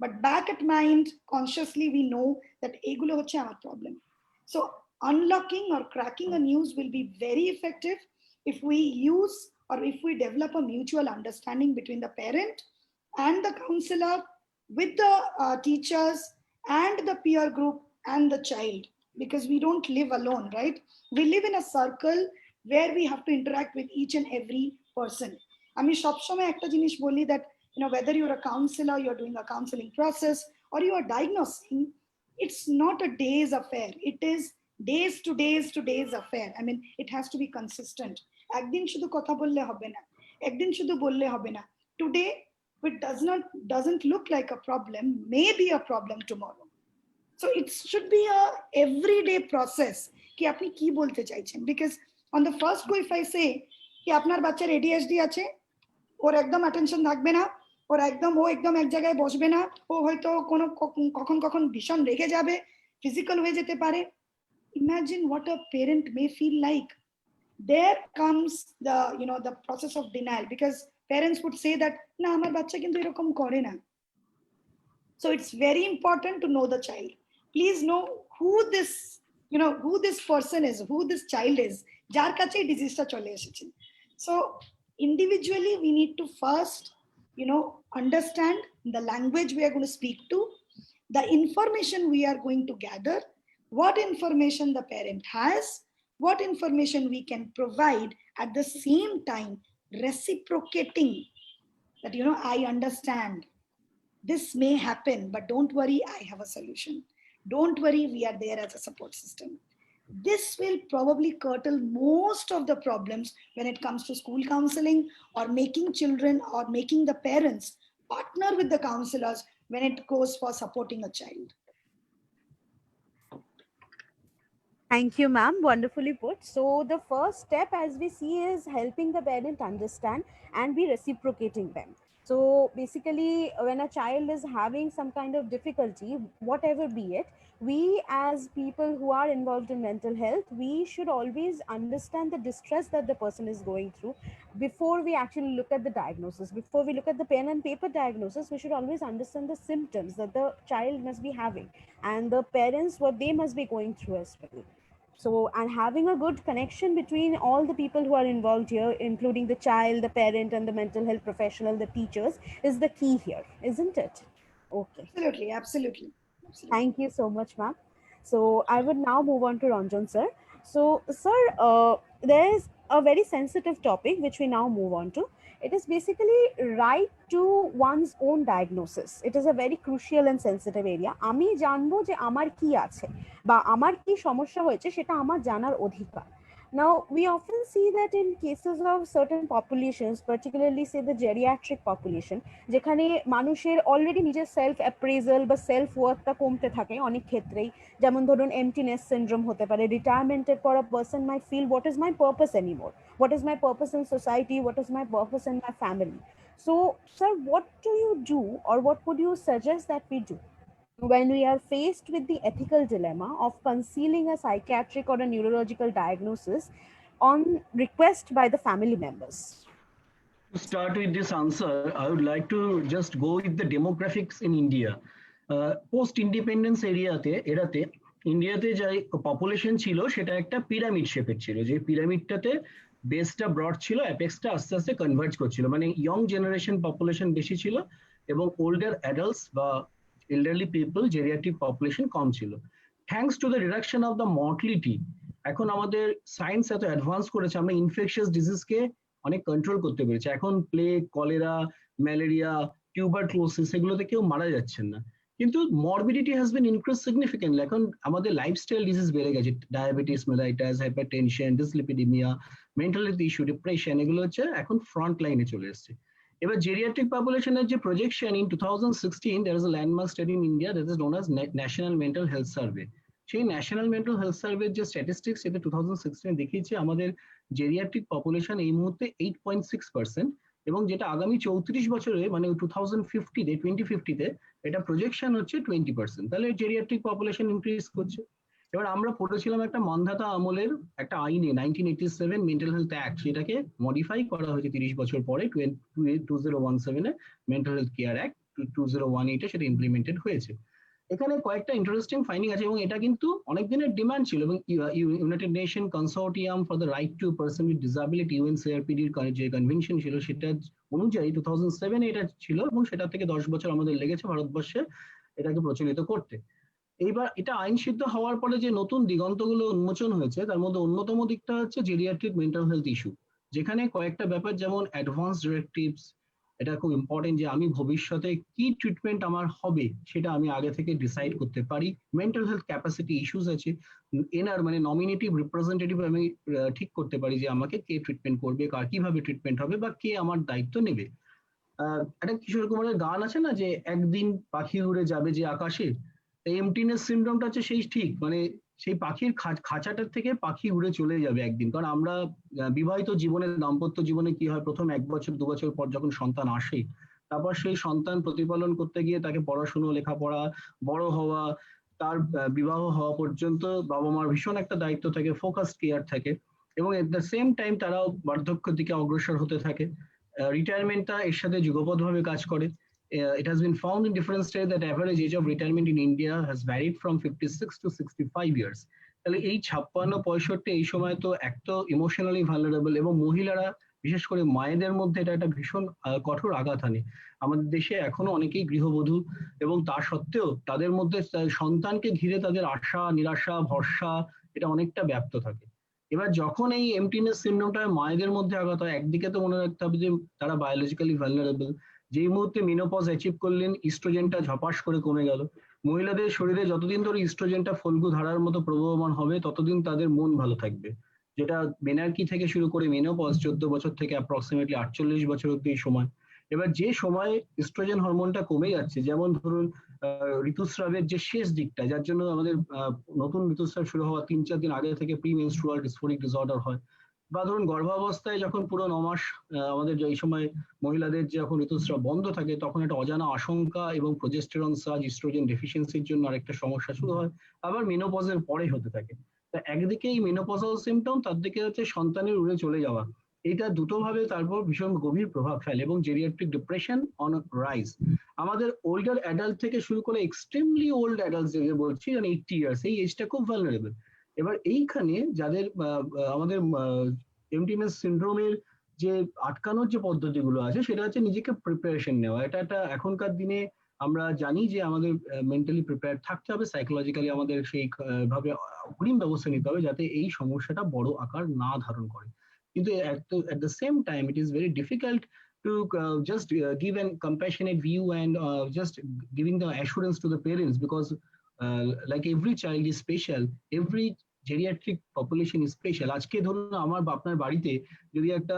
But back at mind, consciously, we know that egulo hocche amar problem. So unlocking or cracking a news will be very effective if we use or if we develop a mutual understanding between the parent and the counselor, with the teachers and the peer group and the child. Because we don't live alone, right? We live in a circle where we have to interact with each and every person. আমি সবসময় একটা জিনিস বলি that, whether you're a counselor, you're doing a counseling process, or you are diagnosing, it's not a day's affair. It is days to days affair. I mean, it has to be consistent. একদিন শুধু কথা বললে হবে না, একদিন শুধু বললে হবে না. Today, it doesn't look like a problem, may be a problem tomorrow. So it should be a everyday process. Ki apni ki bolte chaichen? Because on the first go, if I say ki apnar bachchar ADHD ache, or ekdom attention থাকবে না, or ও একদম এক জায়গায় বসবে না, ও হয়তো কখন কখন ভীষণ রেগে যাবে, physical হয়ে যেতে পারে. Imagine what a parent may feel like. There comes the process of denial, because parents would say that, na amar bachcha kintu erokom kore na. So it's very important to know the child. Please know who this person is, who this child is, jar kache disease ta chole esheche. So individually, we need to first understand the language we are going to speak to, the information we are going to gather, what information the parent has, what information we can provide, at the same time reciprocating that, I understand this may happen, but don't worry, I have a solution. Don't worry, we are there as a support system. This will probably curtail most of the problems when it comes to school counseling, or making children or making the parents partner with the counselors when it goes for supporting a child. Thank you, ma'am. Wonderfully put. So, the first step, as we see, is helping the parent understand and be reciprocating them. So, basically, when a child is having some kind of difficulty, whatever be it, we as people who are involved in mental health, we should always understand the distress that the person is going through before we actually look at the diagnosis. Before we look at the pen and paper diagnosis, we should always understand the symptoms that the child must be having and the parents what they must be going through as well. So, and having a good connection between all the people who are involved here, including the child, the parent, and the mental health professional, the teachers, is the key here, isn't it? Okay. Absolutely, absolutely. Thank you so much, ma'am. So I would now move on to Ranjan sir. So, sir, there is a very sensitive topic which we now move on to. It is basically right to one's own diagnosis. It is a very crucial and sensitive area. আমি জানবো যে আমার কি আছে বা আমার কি সমস্যা হয়েছে সেটা আমার জানার অধিকার. Now, we often see that in cases of certain populations, particularly say the geriatric population, যেখানে মানুষের অলরেডি নিজের সেলফ অ্যাপ্রেজাল বা সেলফ ওয়ার্থটা কমতে থাকে অনেক ক্ষেত্রেই, যেমন ধরুন এমটিনেস সিনড্রোম হতে পারে, রিটায়ারমেন্টের পর a person might feel what is my purpose anymore, what is my purpose in society, what is my purpose in my family. So, sir, what do you do or what would you suggest that we do when we are faced with the ethical dilemma of concealing a psychiatric or a neurological diagnosis on request by the family members? To start with this answer, I would like to just go with the demographics in India. Post-independence এরাতে ইন্ডিয়াতে যে population ছিল সেটা একটা pyramid শেপের ছিল, যে পিরামিডটাতে বেসটা broad ছিল, অ্যাপেক্সটা আস্তে আস্তে কনভার্জ করছিল, মানে ইয়ং জেনারেশন পপুলেশন বেশি ছিল এবং ওল্ডার অ্যাডাল্টস বা এল্ডারলি পিপল জেরিয়াট্রিক পপুলেশন কম ছিল। Thanks to the reduction of the mortality, এখন আমাদের সায়েন্স এত অ্যাডভান্স করেছে, আমরা ইনফেকশিয়াস ডিজিজকে অনেক কন্ট্রোল করতে পেরেছি। এখন প্লেগ, কলেরা, ম্যালেরিয়া, টিউবারক্লোসিস এগুলোতে কেউ মারা যাচ্ছেন না, কিন্তু morbidity has been increase significantly. এখন আমাদের লাইফস্টাইল ডিজিজ বেড়ে গেছে, diabetes mellitus, hypertension, dyslipidaemia, mental health issue, depression, এগুলো হচ্ছে এখন ফ্রন্ট লাইনে চলে এসছে। এবার জেরিয়াট্রিক পপুলেশনের যে projection, in 2016 there is a landmark study in India that is known as National Mental Health Survey. সেই ন্যাশনাল মেন্টাল হেলথ সার্ভে যে স্ট্যাটিস্টিক্স, সেটা 2016 দেখিয়েছে আমাদের জেরিয়াট্রিক পপুলেশন এই মুহূর্তে 8.6%, এবং যেটা আগামী 34 বছরে মানে 2050-তে এটা প্রজেকশন হচ্ছে 20%। তাহলে জেরিয়াট্রিক পপুলেশন ইনক্রিজ করছে। এবার আমরা পড়েছিলাম একটা মান্ধাতা আমলের একটা আইনে 1987 মেন্টাল হেলথ অ্যাক্ট, সেটাকে মডিফাই করা হয়েছে 30 বছর পরে 2017 মেন্টাল হেলথ কেয়ার অ্যাক্ট 2018 সেটা ইমপ্লিমেন্টেড হয়েছে। এখানে কয়েকটা ইন্টারেস্টিং ফাইন্ডিং আছে এবং এটা কিন্তু অনেক দিনের ডিমান্ড ছিল, এবং United Nation consortium for the right to person with disability, ইউএনসিআরপিডির যে কনভেনশন ছিল সেটা অনুযায়ী 2007 এটা ছিল, এবং সেটা থেকে 10 বছর আমাদের লেগেছে ভারতবর্ষে এটাকে প্রচলিত করতে। এইবার এটা আইন সিদ্ধ হওয়ার পরে যে নতুন দিগন্তগুলো উন্মোচন হয়েছে, তার মধ্যে অন্যতম দিকটা হচ্ছে জেরিয়াট্রিক মেন্টাল হেলথ ইস্যু, যেখানে কয়েকটা ব্যাপার যেমন অ্যাডভান্স ডিরেক্টিভস, এটা খুব ইম্পর্টেন্ট যে আমি ভবিষ্যতে কি ট্রিটমেন্ট আমার হবে সেটা আমি আগে থেকে ডিসাইড করতে পারি। মেন্টাল হেলথ ক্যাপাসিটি ইস্যুস আছে, এনার মানে নমিনেটিভ রিপ্রেজেন্টেটিভ আমি ঠিক করতে পারি যে আমাকে কে ট্রিটমেন্ট করবে, কার কিভাবে ট্রিটমেন্ট হবে বা কে আমার দায়িত্ব নেবে। একটা কিশোর কুমারের গান আছে না, যে একদিন পাখি উড়ে যাবে যে আকাশে, এমটিনেস সিনড্রোমটা হচ্ছে সেই ঠিক, মানে সেই পাখির খাঁচাটার থেকে পাখি উড়ে চলে যাবে একদিন। কারণ আমরা বিবাহিত জীবনে, দাম্পত্য জীবনে কি হয়, প্রথম 1 বছর 2 বছর পর যখন সন্তান আসে, তারপর সেই সন্তান প্রতিপালন করতে গিয়ে তাকে পড়াশুনো, লেখাপড়া, বড় হওয়া, তার বিবাহ হওয়া পর্যন্ত বাবা মার ভীষণ একটা দায়িত্ব থাকে, ফোকাস কেয়ার থাকে, এবং এট দ্য সেম টাইম তারাও বার্ধক্যের দিকে অগ্রসর হতে থাকে। রিটায়ারমেন্টটা এর সাথে যুগপৎভাবে কাজ করে। It has been found in different states that average age of retirement in India has varied from 56 to 65 years. তাহলে এই 56-65 এই সময় তো এক তো ইমোশনালি ভালনারেবল, এবং মহিলারা বিশেষ করে মায়েদের মধ্যে এটা একটা ভীষণ কঠোর আঘাত আনে। আমাদের দেশে এখনো অনেকেই গৃহবধূ, এবং তা সত্ত্বেও তাদের মধ্যে সন্তানকে ঘিরে তাদের আশা, নিরাশা, ভরসা এটা অনেকটা ব্যাপ্ত থাকে। এবার যখন এই এমটিনেস সিনড্রোমটা মায়েদের মধ্যে আঘাত হয়, একদিকে তো মনে রাখতে হবে যে তারা বায়োলজিক্যালি ভালনারেবল, যেই মুহূর্তে মেনোপজ অ্যাচিভ করলেন ইস্ট্রোজেনটা ঝপাস করে কমে গেল। মহিলাদের শরীরে যতদিন ধরে ইস্ট্রোজেনটা ফল্গু ধারার মতো প্রবহমান হবে ততদিন তাদের মন ভালো থাকবে, যেটা মেনার্কি থেকে শুরু করে মেনোপজ 14 বছর থেকে অ্যাপ্রক্সিমেটলি 48 বছর অব্দি সময়। এবার যে সময় ইস্ট্রোজেন হরমোনটা কমে যাচ্ছে, যেমন ধরুন ঋতুস্রাবের যে শেষ দিকটা, যার জন্য আমাদের নতুন ঋতুস্রাব শুরু হওয়া 3-4 দিন আগে থেকে প্রি মেনস্ট্রুয়াল ডিসফোরিক ডিসঅর্ডার হয়, বা ধরুন গর্ভাবস্থায় যখন পুরো 9 মাস আমাদের এই সময় মহিলাদের যখন ঋতুস্রাব বন্ধ থাকে, তখন একটা অজানা আশঙ্কা এবং প্রোজেস্টেরন সার্জ, ইস্ট্রোজেন ডেফিসিয়েন্সির জন্য আরেকটা সমস্যা শুরু হয়, আবার মেনোপজের পরে হতে থাকে। তা একদিকে এই মেনোপজাল সিমটম, তার দিকে হচ্ছে সন্তানের উড়ে চলে যাওয়া, এটা দুটো ভাবে তারপর ভীষণ গভীর প্রভাব ফেলে, এবং জেরিয়াট্রিক ডিপ্রেশন অন রাইজ। আমাদের ওল্ডার অ্যাডাল্ট থেকে শুরু করে এক্সট্রিমলি ওল্ড অ্যাডাল্ট যে বলছি, 80 ইয়ার্স, এই এজটা খুব ভালনারেবল। এবার এইখানে যাদের আমাদের এমটিএমএস সিন্ড্রোমের যে আটকানোর যে পদ্ধতিগুলো আছে, সেটা হচ্ছে নিজেকে প্রিপারেশন নেওয়া। এটা একটা এখনকার দিনে আমরা জানি যে আমাদের মেন্টালি প্রিপেয়ার থাকতে হবে, সাইকোলজিক্যালি আমাদের সেই ভাবে অগ্রিম ব্যবস্থা নিতে হবে যাতে এই সমস্যাটা বড় আকার না ধারণ করে। কিন্তু at the same time it is very difficult to just give an compassionate view and just giving the assurance to the parents, because like every child is special, every geriatric population is special. আজকে ধরুন আমার আপনার বাড়িতে যদি একটা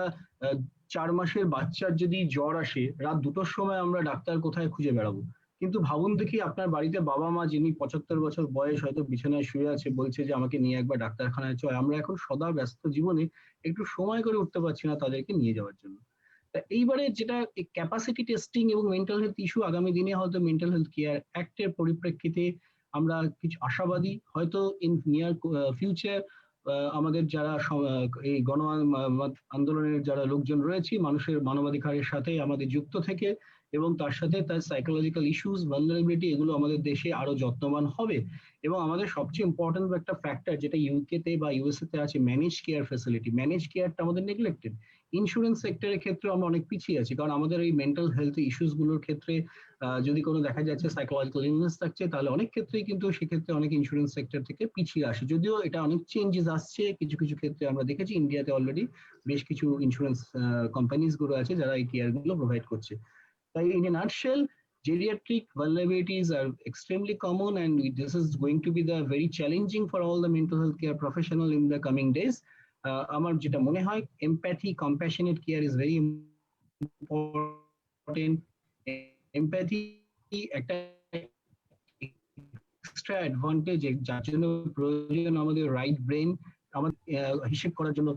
4 মাসের বাচ্চার যদি জ্বর আসে, রাত 2টোর সময় আমরা ডাক্তার কোথায় খুঁজে বেড়াবো? কিন্তু ভাবুন দেখি আপনার বাড়িতে বাবা মা যিনি 75 বছর বয়স, হয়তো বিছানায় শুয়ে আছে, বলছে যে আমাকে নিয়ে একবার ডাক্তারখানায় চল। আমরা এখন সদা ব্যস্ত জীবনে একটু সময় করে উঠতে পারছি না তাদেরকে নিয়ে যাওয়ার জন্য। তা এইবারে যেটা ক্যাপাসিটি টেস্টিং এবং মেন্টাল হেলথ ইস্যু, আগামী দিনে হয়তো মেন্টাল হেলথ কেয়ার অ্যাক্টের পরিপ্রেক্ষিতে আমরা কিছু আশাবাদী, হয়তো ইন নিয়ার ফিউচার আমাদের যারা এই গণ আন্দোলনের যারা লোকজন রয়েছে, মানুষের মানবাধিকারের সাথে আমাদের যুক্ত থেকে, এবং তার সাথে তার সাইকোলজিক্যাল ইস্যুস, ভালনারেবিলিটি, এগুলো আমাদের দেশে আরো যত্নবান হবে। এবং আমাদের সবচেয়ে ইম্পর্টেন্ট একটা ফ্যাক্টর যেটা ইউকে তে বা ইউএসএ তে আছে, ম্যানেজ কেয়ার ফ্যাসিলিটি। ম্যানেজ কেয়ারটা আমাদের নেগলেক্টেড। ইন্স্যুরেন্স সেক্টরের ক্ষেত্রে আমরা অনেক পিছিয়ে আছি, কারণ আমাদের এই মেন্টাল হেলথ ইস্যুস গুলোর ক্ষেত্রে যদি কোনো দেখা যাচ্ছে সাইকোলজিক্যাল ইলনেস থাকছে, তাহলে অনেক ক্ষেত্রেই কিন্তু সেক্ষেত্রে অনেক ইন্স্যুরেন্স সেক্টর থেকে পিছিয়ে আসে। যদিও এটা অনেক চেঞ্জেস আসছে, কিছু কিছু ক্ষেত্রে আমরা দেখেছি ইন্ডিয়াতে অলরেডি বেশ কিছু ইন্স্যুরেন্স কোম্পানিজ গুলো আছে যারা এই কেয়ার গুলো প্রোভাইড করছে। তাই in a nutshell, geriatric vulnerabilities are extremely common, and this is going to be the very challenging for all the mental health care professional in the coming days. আমার যেটা মনে হয়, empathy, compassionate care is very important. Empathy একটা extra advantage, যার জন্য প্রয়োজন আমাদের right brain, আমাদের হিসেব করার জন্য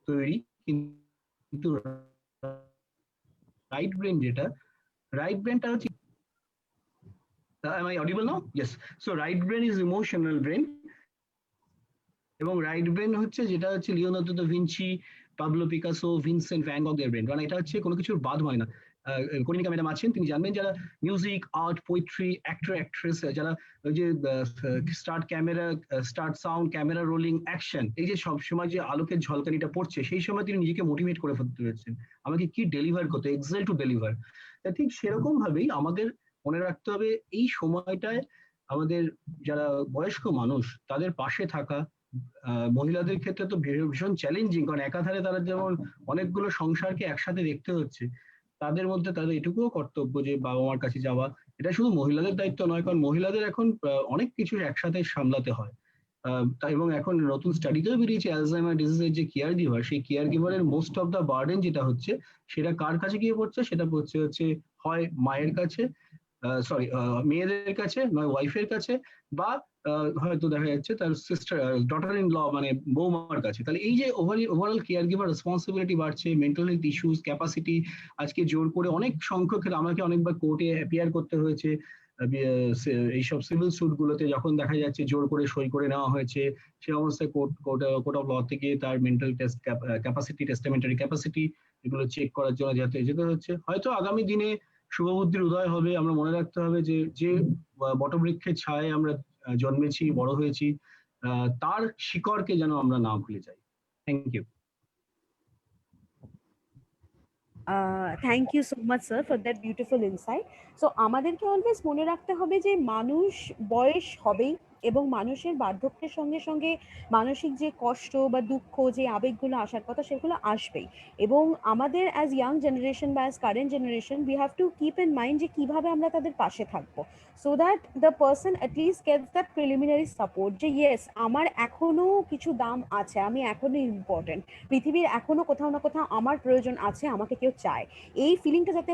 তৈরি। কিন্তু রাইট ব্রেন যেটা, রাইট ব্রেনটা হচ্ছে, am I audible now? Yes. So right brain is emotional brain, এবং রাইট ব্রেন হচ্ছে যেটা হচ্ছে Leonardo da Vinci, Pablo Picasso, Vincent van গগের ব্রেন। কারণ এটা হচ্ছে কোনো কিছুর বাদ হয় না। কনিকা ম্যাডাম আছেন, তিনি জানবেন, যারা music, art, poetry, actor, actress, যারা ওই যে start camera, start sound, camera rolling, action, এই যে সব সময় যে আলোকের ঝলকানিটা পড়ছে, সেই সময় তিনি নিজেকে মোটিভেট করে ফেলতে পেরেছেন আমাকে কি ডেলিভার করতে, এক্সেল টু ডেলিভার। ঠিক সেরকম ভাবেই আমাদের মনে রাখতে হবে এই সময়টায় আমাদের যারা বয়স্ক মানুষ, তাদের পাশে থাকা। মহিলাদের ক্ষেত্রে তো ভীষণ চ্যালেঞ্জিং, কারণ একাধারে তারা যেমন অনেকগুলো সংসারকে একসাথে দেখতে হচ্ছে, তাদের মধ্যে তাদের এটুকুও কর্তব্য যে বাবা মার কাছে যাওয়া। এটা শুধু মহিলাদের দায়িত্ব নয়, কারণ মহিলাদের এখন অনেক কিছু একসাথে সামলাতে হয়। এবং এখন নতুন স্টাডিতেও বেরিয়েছে অ্যালজাইমার ডিজিজের যে কেয়ার গিভার, সেই কেয়ার গিভারের মোস্ট অফ দ্য বার্ডেন যেটা হচ্ছে, সেটা কার কাছে গিয়ে পড়ছে? সেটা হচ্ছে হয় মায়ের কাছে, সরি মেয়েদের কাছে, নয় ওয়াইফের কাছে, বা হয়তো দেখা যাচ্ছে তার সিস্টার, ডটার ইন ল, মানে বৌমার কাছে। তাহলে এই যে ওভারঅল কেয়ার গিভার রেসপন্সিবিলিটি বাড়ছে, মেন্টাল হেলথ ইস্যুস, ক্যাপাসিটি, আজকে জোর করে অনেক সংখ্যক আমাকে অনেকবার কোর্টে অ্যাপিয়ার করতে হয়েছে এইসব সিভিল স্যুট গুলোতে, যখন দেখা যাচ্ছে জোর করে সই করে নেওয়া হয়েছে, সে অবস্থায় কোর্ট অফ ল থেকে তার মেন্টাল টেস্ট ক্যাপাসিটি, টেস্টামেন্টারি ক্যাপাসিটি, এগুলো চেক করার জন্য যেতে হচ্ছে। হয়তো আগামী দিনে শুভবুদ্ধির উদয় হবে। আমরা মনে রাখতে হবে যে বটবৃক্ষের ছায় আমরা জন্মেছি, বড় হয়েছি, তার শিকড়কে যেন আমরা না ভুলে যাই। Thank you. Thank you so much sir for that beautiful insight. So আমাদেরকে অলওয়েজ মনে রাখতে হবে যে মানুষ বয়স হবেই, এবং মানুষের বার্ধক্যের সঙ্গে সঙ্গে মানসিক যে কষ্ট বা দুঃখ, যে আবেগগুলো আসার কথা সেগুলো আসবেই। এবং আমাদের অ্যাজ ইয়াং জেনারেশন বা as current generation we have to keep in mind যে কীভাবে আমরা তাদের পাশে থাকবো, so that the person at least gets that preliminary support যে ইয়েস আমার এখনও কিছু দাম আছে, আমি এখনও ইম্পর্টেন্ট, পৃথিবীর এখনও কোথাও না কোথাও আমার প্রয়োজন আছে, আমাকে কেউ চায়। এই ফিলিংটা যাতে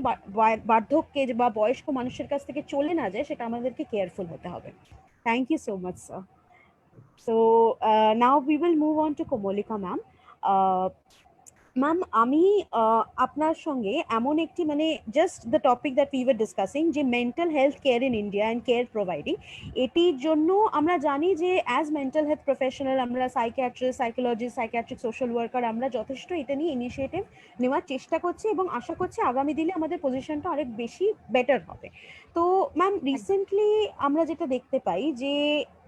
বার্ধক্যে বা বয়স্ক মানুষের কাছ থেকে চলে না যায় সেটা আমাদেরকে কেয়ারফুল হতে হবে। Thank you so much sir. So now we will move on to Komalika ma'am. Ma'am আমি আপনার সঙ্গে এমন একটি মানে just the topic that we were discussing যে mental health care in India and care providing, এটির জন্য আমরা জানি যে অ্যাজ মেন্টাল হেলথ প্রফেশনাল আমরা psychiatrist, psychologist, psychiatric social worker আমরা যথেষ্ট এটা নিয়ে ইনিশিয়েটিভ নেওয়ার চেষ্টা করছি এবং আশা করছি আগামী দিনে আমাদের পজিশনটা অনেক বেশি বেটার হবে। তো ম্যাম রিসেন্টলি আমরা যেটা দেখতে পাই যে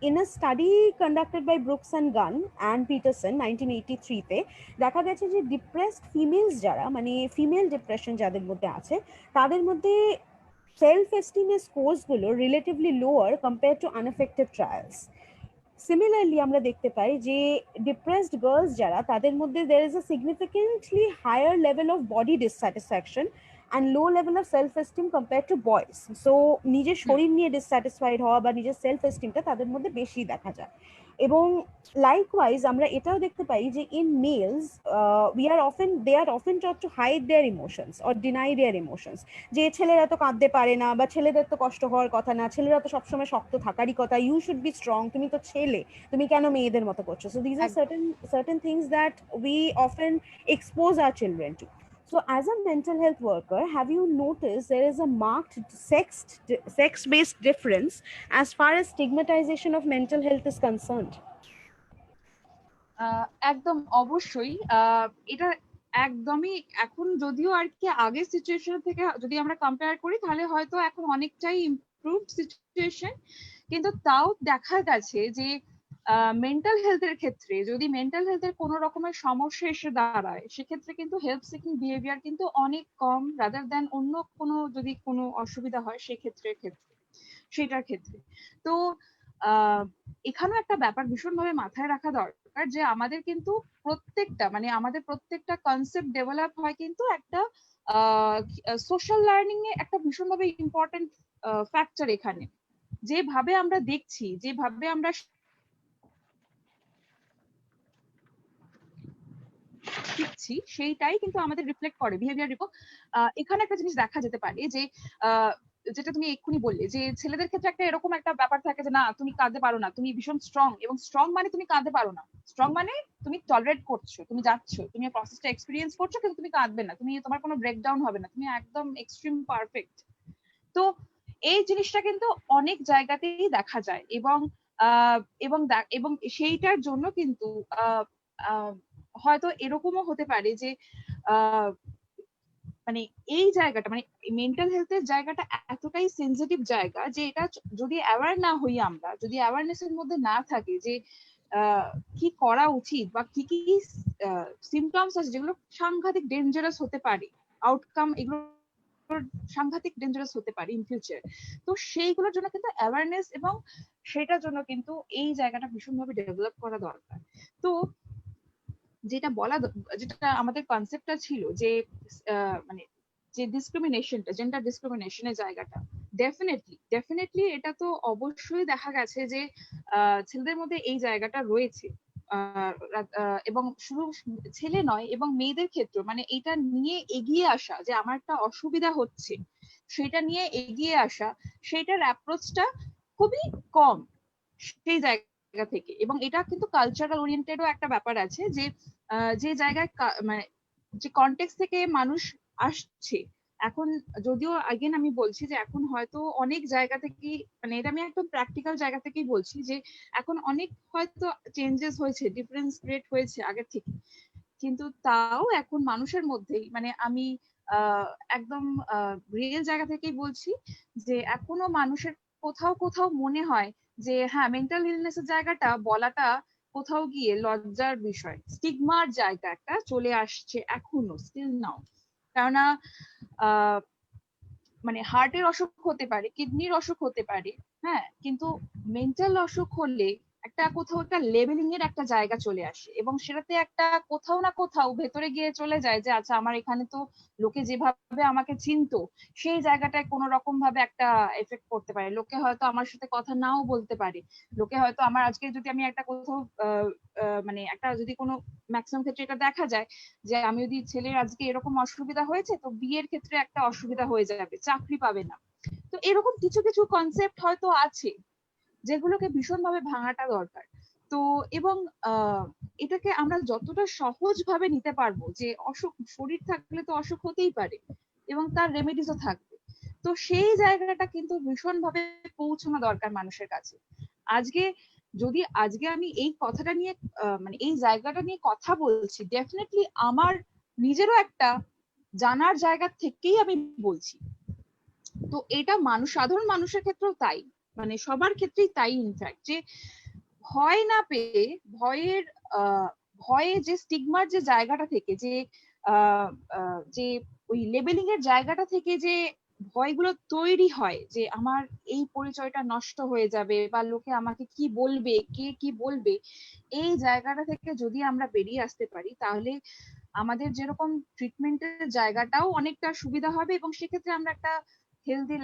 in a study conducted by Brooks and Gunn and Peterson 1983-তে দেখা গেছে যে ডিপ্রেসড ফিমেলস যারা মানে ফিমেল ডিপ্রেশন যাদের মধ্যে আছে তাদের মধ্যে সেলফ এস্টিমের স্কোরসগুলো relatively lower compare to unaffected trials. Similarly আমরা দেখতে পাই যে ডিপ্রেসড গার্লস যারা তাদের মধ্যে there is a significantly higher level of body dissatisfaction and low level of self esteem compared to boys. So নিজের শরীর নিয়ে ডিসস্যাটিসফাইড হওয়া বা নিজের সেলফ এস্টিমটা তাদের মধ্যে বেশি দেখা যায়। এবং লাইকওয়াইজ আমরা এটাও দেখতে পাই যে in males they are often taught to hide their emotions or deny their emotions, যে ছেলেরা তো কাঁদতে পারে না বা ছেলেদের তো কষ্ট হওয়ার কথা না, ছেলেরা তো সবসময় শক্ত থাকারই কথা, ইউ শুড বি স্ট্রং, তুমি তো ছেলে, তুমি কেন মেয়েদের মতো করছো। So these are certain things that we often expose our children to. So as a mental health worker, have you noticed there is a marked sex-based difference as far as stigmatization of mental health is concerned? একদম অবশ্যই এটা একদমই এখন যদিও আর কি আগের situation থেকে যদি আমরা কম্পেয়ার করি তাহলে হয়তো এখন অনেকটাই ইমপ্রুভড সিচুয়েশন, কিন্তু তাও দেখা গেছে যে মেন্টাল হেলথের ক্ষেত্রে যদি মেন্টাল হেলথের কোনো রকমের সমস্যা এসে দাঁড়ায় সেক্ষেত্রে কিন্তু হেল্প সিকিং বিহেভিয়ার কিন্তু অনেক কম রাদার দ্যান অন্য কোনো যদি কোনো অসুবিধা হয় সেটার ক্ষেত্রে। তো এখানেও একটা ব্যাপার ভীষণভাবে মাথায় রাখা দরকার যে আমাদের কিন্তু আমাদের প্রত্যেকটা কনসেপ্ট ডেভেলপ হয় কিন্তু একটা সোশ্যাল লার্নিং এ একটা ভীষণভাবে ইম্পর্টেন্ট ফ্যাক্টর এখানে। যেভাবে আমরা দেখছি, যেভাবে আমরা শিখছি সেইটাই কিন্তু আমাদের রিফ্লেক্ট করে বিহেভিয়ার রিপোর্ট। এখানে একটা জিনিস দেখা যেতে পারে যে যেটা তুমি এক্ষুনি বললে যে ছেলেদের ক্ষেত্রে একটা এরকম একটা ব্যাপার থাকে যে না তুমি কাঁদতে পারো না, তুমি ভীষণ স্ট্রং, এবং স্ট্রং মানে তুমি কাঁদতে পারো না, স্ট্রং মানে তুমি টলারেট করছো, তুমি যাচ্ছ, তুমি প্রসেসটা এক্সপিরিয়েন্স করছো কিন্তু তুমি কাঁদবে না, তোমার কোনো ব্রেকডাউন হবে না, তুমি একদম এক্সট্রিম পারফেক্ট। তো এই জিনিসটা কিন্তু অনেক জায়গাতেই দেখা যায় এবং এবং সেইটার জন্য কিন্তু হয়তো এরকমও হতে পারে যে মানে এই জায়গাটা মানে মেন্টাল হেলথের জায়গাটা এতটাই সেনসিটিভ জায়গা যে এটা যদি অ্যাওয়ার না হই, আমরা যদি অ্যাওয়ারনেস এর মধ্যে না থাকি যে কি করা উচিত বা কি কি সিমটমস আছে যেগুলো সাংঘাতিক ডেঞ্জারাস হতে পারে, আউটকাম এগুলো সাংঘাতিক ডেঞ্জারাস হতে পারে ইন ফিউচার, তো সেইগুলোর জন্য কিন্তু অ্যাওয়ারনেস এবং সেটার জন্য কিন্তু এই জায়গাটা ভীষণভাবে ডেভেলপ করা দরকার। তো যেটা আমাদের কনসেপ্টটা ছিল যে মানে যে ডিসক্রিমিনেশনটা, জেন্ডার ডিসক্রিমিনেশনের জায়গাটা, ডেফিনেটলি এটা তো অবশ্যই দেখা গেছে যে ছেলেদের মধ্যে এই জায়গাটা রয়েছে, এবং শুধু ছেলে নয় এবং মেয়েদের ক্ষেত্রে মানে এটা নিয়ে এগিয়ে আসা যে আমার একটা অসুবিধা হচ্ছে সেটা নিয়ে এগিয়ে আসা, সেটার অ্যাপ্রোচটা খুবই কম সেই জায়গা থেকে। এবং এটা কিন্তু কালচারাল ওরিয়েন্টেডও একটা ব্যাপার আছে যে যে জায়গায় মানে যে কনটেক্সট থেকে মানুষ আসছে এখন, যদিও আগেন আমি বলছি যে এখন হয়তো অনেক জায়গা থেকে মানে এটা আমি একদম প্র্যাকটিক্যাল জায়গা থেকেই বলছি যে এখন অনেক হয়তো চেঞ্জেস হয়েছে, ডিফারেন্স ক্রিয়েট হয়েছে আগের থেকে, কিন্তু তাও এখন মানুষের মধ্যেই মানে আমি একদম রিয়েল জায়গা থেকেই বলছি যে এখনো মানুষের কোথাও কোথাও মনে হয় যে হ্যাঁ মেন্টাল ইলনেসের জায়গাটা বলাটা কোথাও গিয়ে লজ্জার বিষয়, স্টিগমার জায়গা একটা চলে আসছে এখনো স্টিল নাও। কেননা মানে হার্টের অসুখ হতে পারে, কিডনির অসুখ হতে পারে, হ্যাঁ, কিন্তু মেন্টাল অসুখ হলে একটা কোথাও একটা লেবেলিং এর একটা জায়গা চলে আসে, এবং সেটাতে একটা কোথাও না কোথাও ভেতরে গিয়ে চলে যায় যে আচ্ছা আমার এখানে তো লোকে যেভাবে আমাকে চিনতো সেই জায়গাটায় কোনো রকম ভাবে একটা এফেক্ট করতে পারে। লোকে হয়তো আমার সাথে কথা নাও বলতে পারে, লোকে হয়তো আমার আজকে যদি আমি একটা কোথাও মানে একটা যদি কোনো ম্যাক্সিমাম ক্ষেত্রে এটা দেখা যায় যে আমি যদি ছেলের আজকে এরকম অসুবিধা হয়েছে তো বিয়ের ক্ষেত্রে একটা অসুবিধা হয়ে যাবে, চাকরি পাবে না। তো এরকম কিছু কিছু কনসেপ্ট হয়তো আছে যেগুলোকে ভীষণভাবে ভাঙাটা দরকার। তো এবং এটাকে আমরা যতটা সহজভাবে নিতে পারবো যে অসুখ, শরীর থাকলে তো অসুখ হতেই পারে এবং তার রেমেডিসও থাকবে, তো সেই জায়গাটা কিন্তু ভীষণভাবে পৌঁছানো দরকার মানুষের কাছে। আজকে যদি আজকে আমি এই কথাটা নিয়ে মানে এই জায়গাটা নিয়ে কথা বলছি, ডেফিনেটলি আমার নিজেরও একটা জানার জায়গা থেকেই আমি বলছি। তো এটা মানুষ, সাধারণ মানুষের ক্ষেত্রেও তাই, মানে সবার ক্ষেত্রেই তাই ইনফ্যাক্ট, যে ভয় না পেয়ে ভয়ে যে স্টিগমার যে জায়গাটা থেকে যে ওই লেবেলিং এর জায়গাটা থেকে যে ভয়গুলো তৈরি হয় যে আমার এই পরিচয়টা নষ্ট হয়ে যাবে বা লোকে আমাকে কি বলবে, কে কি বলবে, এই জায়গাটা থেকে যদি আমরা বেরিয়ে আসতে পারি তাহলে আমাদের যেরকম ট্রিটমেন্টের জায়গাটাও অনেকটা সুবিধা হবে এবং সেক্ষেত্রে আমরা একটা হেলদি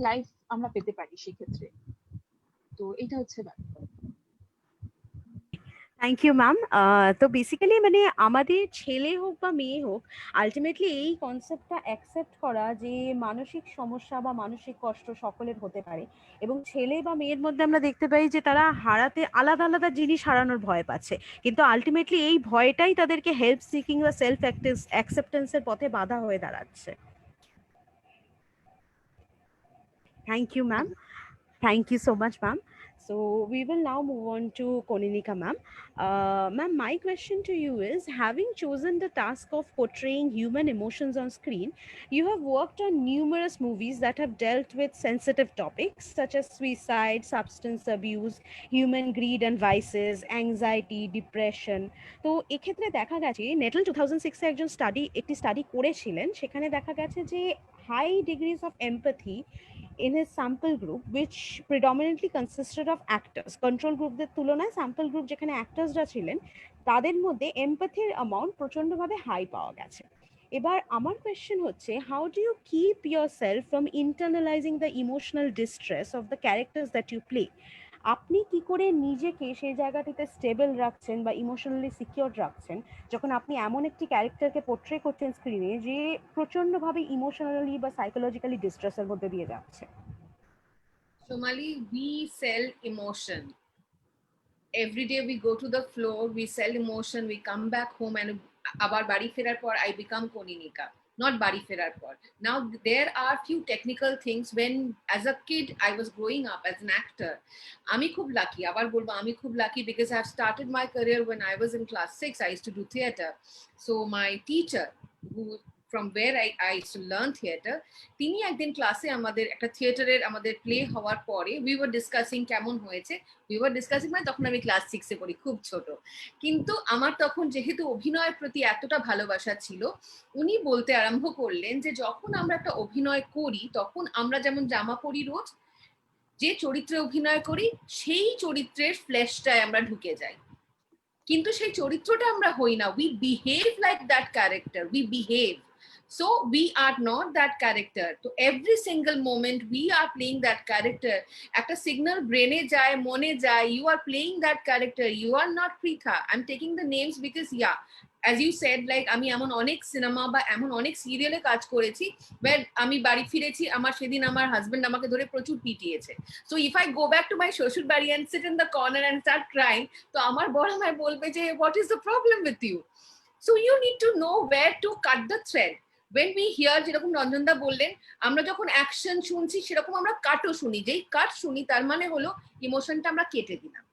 লাইফ আমরা পেতে পারি সেক্ষেত্রে। তো এটা হচ্ছে ব্যাপার। Thank you ma'am. তো বেসিক্যালি মানে আমাদের ছেলে হোক বা মেয়ে হোক, আলটিমেটলি এই কনসেপ্টটা অ্যাকসেপ্ট করা যে মানসিক সমস্যা বা মানসিক কষ্ট সকলের হতে পারে, এবং ছেলে বা মেয়ের মধ্যে আমরা দেখতে পাই যে তারা হারাতে আলাদা আলাদা জিনিস হারানোর ভয় পাচ্ছে, কিন্তু আলটিমেটলি এই ভয়টাই তাদেরকে হেল্প সিকিং বা সেলফ অ্যাকসেপ্টেন্সের পথে বাধা হয়ে দাঁড়াচ্ছে। Thank you ma'am. Thank you so much, ma'am. So we will now move on to Koninika, ma'am. Ma'am, my question to you is, having chosen the task of portraying human emotions on screen, you have worked on numerous movies that have dealt with sensitive topics such as suicide, substance abuse, human greed and vices, anxiety, depression. তো এক্ষেত্রে দেখা গেছে nettle 2006 একজন একটি study করেছিলেন, সেখানে দেখা গেছে যে high degrees of empathy in his sample group, which predominantly consisted of actors, control group দের তুলনায় sample group যেখানে actorsরা ছিলেন তাদের মধ্যে এমপ্যাথির অ্যামাউন্ট প্রচন্ডভাবে হাই পাওয়া গেছে। এবার আমার কোয়েশ্চেন হচ্ছে, how do you keep yourself from internalizing the emotional distress of the characters that you play? আপনি কি করে নিজেকে সেই জায়গাটিতে স্টেবল রাখছেন বা ইমোশনালি সিকিউর রাখছেন যখন আপনি এমন একটি ক্যারেক্টারকে পোর্ট্রে করছেন স্ক্রিনে যে প্রচন্ডভাবে ইমোশনালি বা সাইকোলজিক্যালি ডিস্ট্রেসের মধ্যে দিয়ে যাচ্ছে? Somali, we sell emotion. Every day we go to the floor, we sell emotion, we come back home and abar bari ferar por I become Koninika, not bari ferar por. Now there are few technical things. When as a kid I was growing up as an actor, ami khub lucky, abar bolbo ami khub lucky because I have started my career when I was in class 6. I used to do theater. So my teacher, who from where I used to learn theater, তিনি একদিন ক্লাসে আমাদের একটা থিয়েটারের আমাদের play হওয়ার পরে we were discussing কেমন হয়েছে, we were discussing মানে তখন আমি ক্লাস 6 এ পড়ি, খুব ছোট, কিন্তু আমার তখন যেহেতু অভিনয়ের প্রতি এতটা ভালোবাসা ছিল, উনি বলতে আরম্ভ করলেন যে যখন আমরা একটা অভিনয় করি তখন আমরা যেমন জামা পরি রোজ, যে চরিত্রে অভিনয় করি সেই চরিত্রের ফ্লেশটায় আমরা ঢুকে যাই, কিন্তু সেই চরিত্রটা আমরা হই না, we behave like that character, we behave. So we are not that character. So every single moment we are playing that character. একটা signal brain এ যায়, মনে যায়, you are playing that character. You are not Pritha. I'm taking the names because yeah, as you said, like আমি এমন অনেক cinema বা এমন অনেক সিরিয়ালে কাজ করেছি where আমি বাড়ি ফিরেছি, আমার সেদিন আমার হাজবেন্ড আমাকে ধরে প্রচুর পিটিয়েছে। So if I go back to my শ্বশুর বাড়ি and sit in the corner and start crying, তো আমার বড় আমায় বলবে যে what is the problem with you? So you need to know where to cut the thread. When we hear, যেরকম রঞ্জনদা বললেন, আমরা যখন অ্যাকশন শুনছি সেরকম আমরা কাটও শুনি, যেই কাট শুনি তার মানে হলো ইমোশনটা আমরা কেটে দিলাম।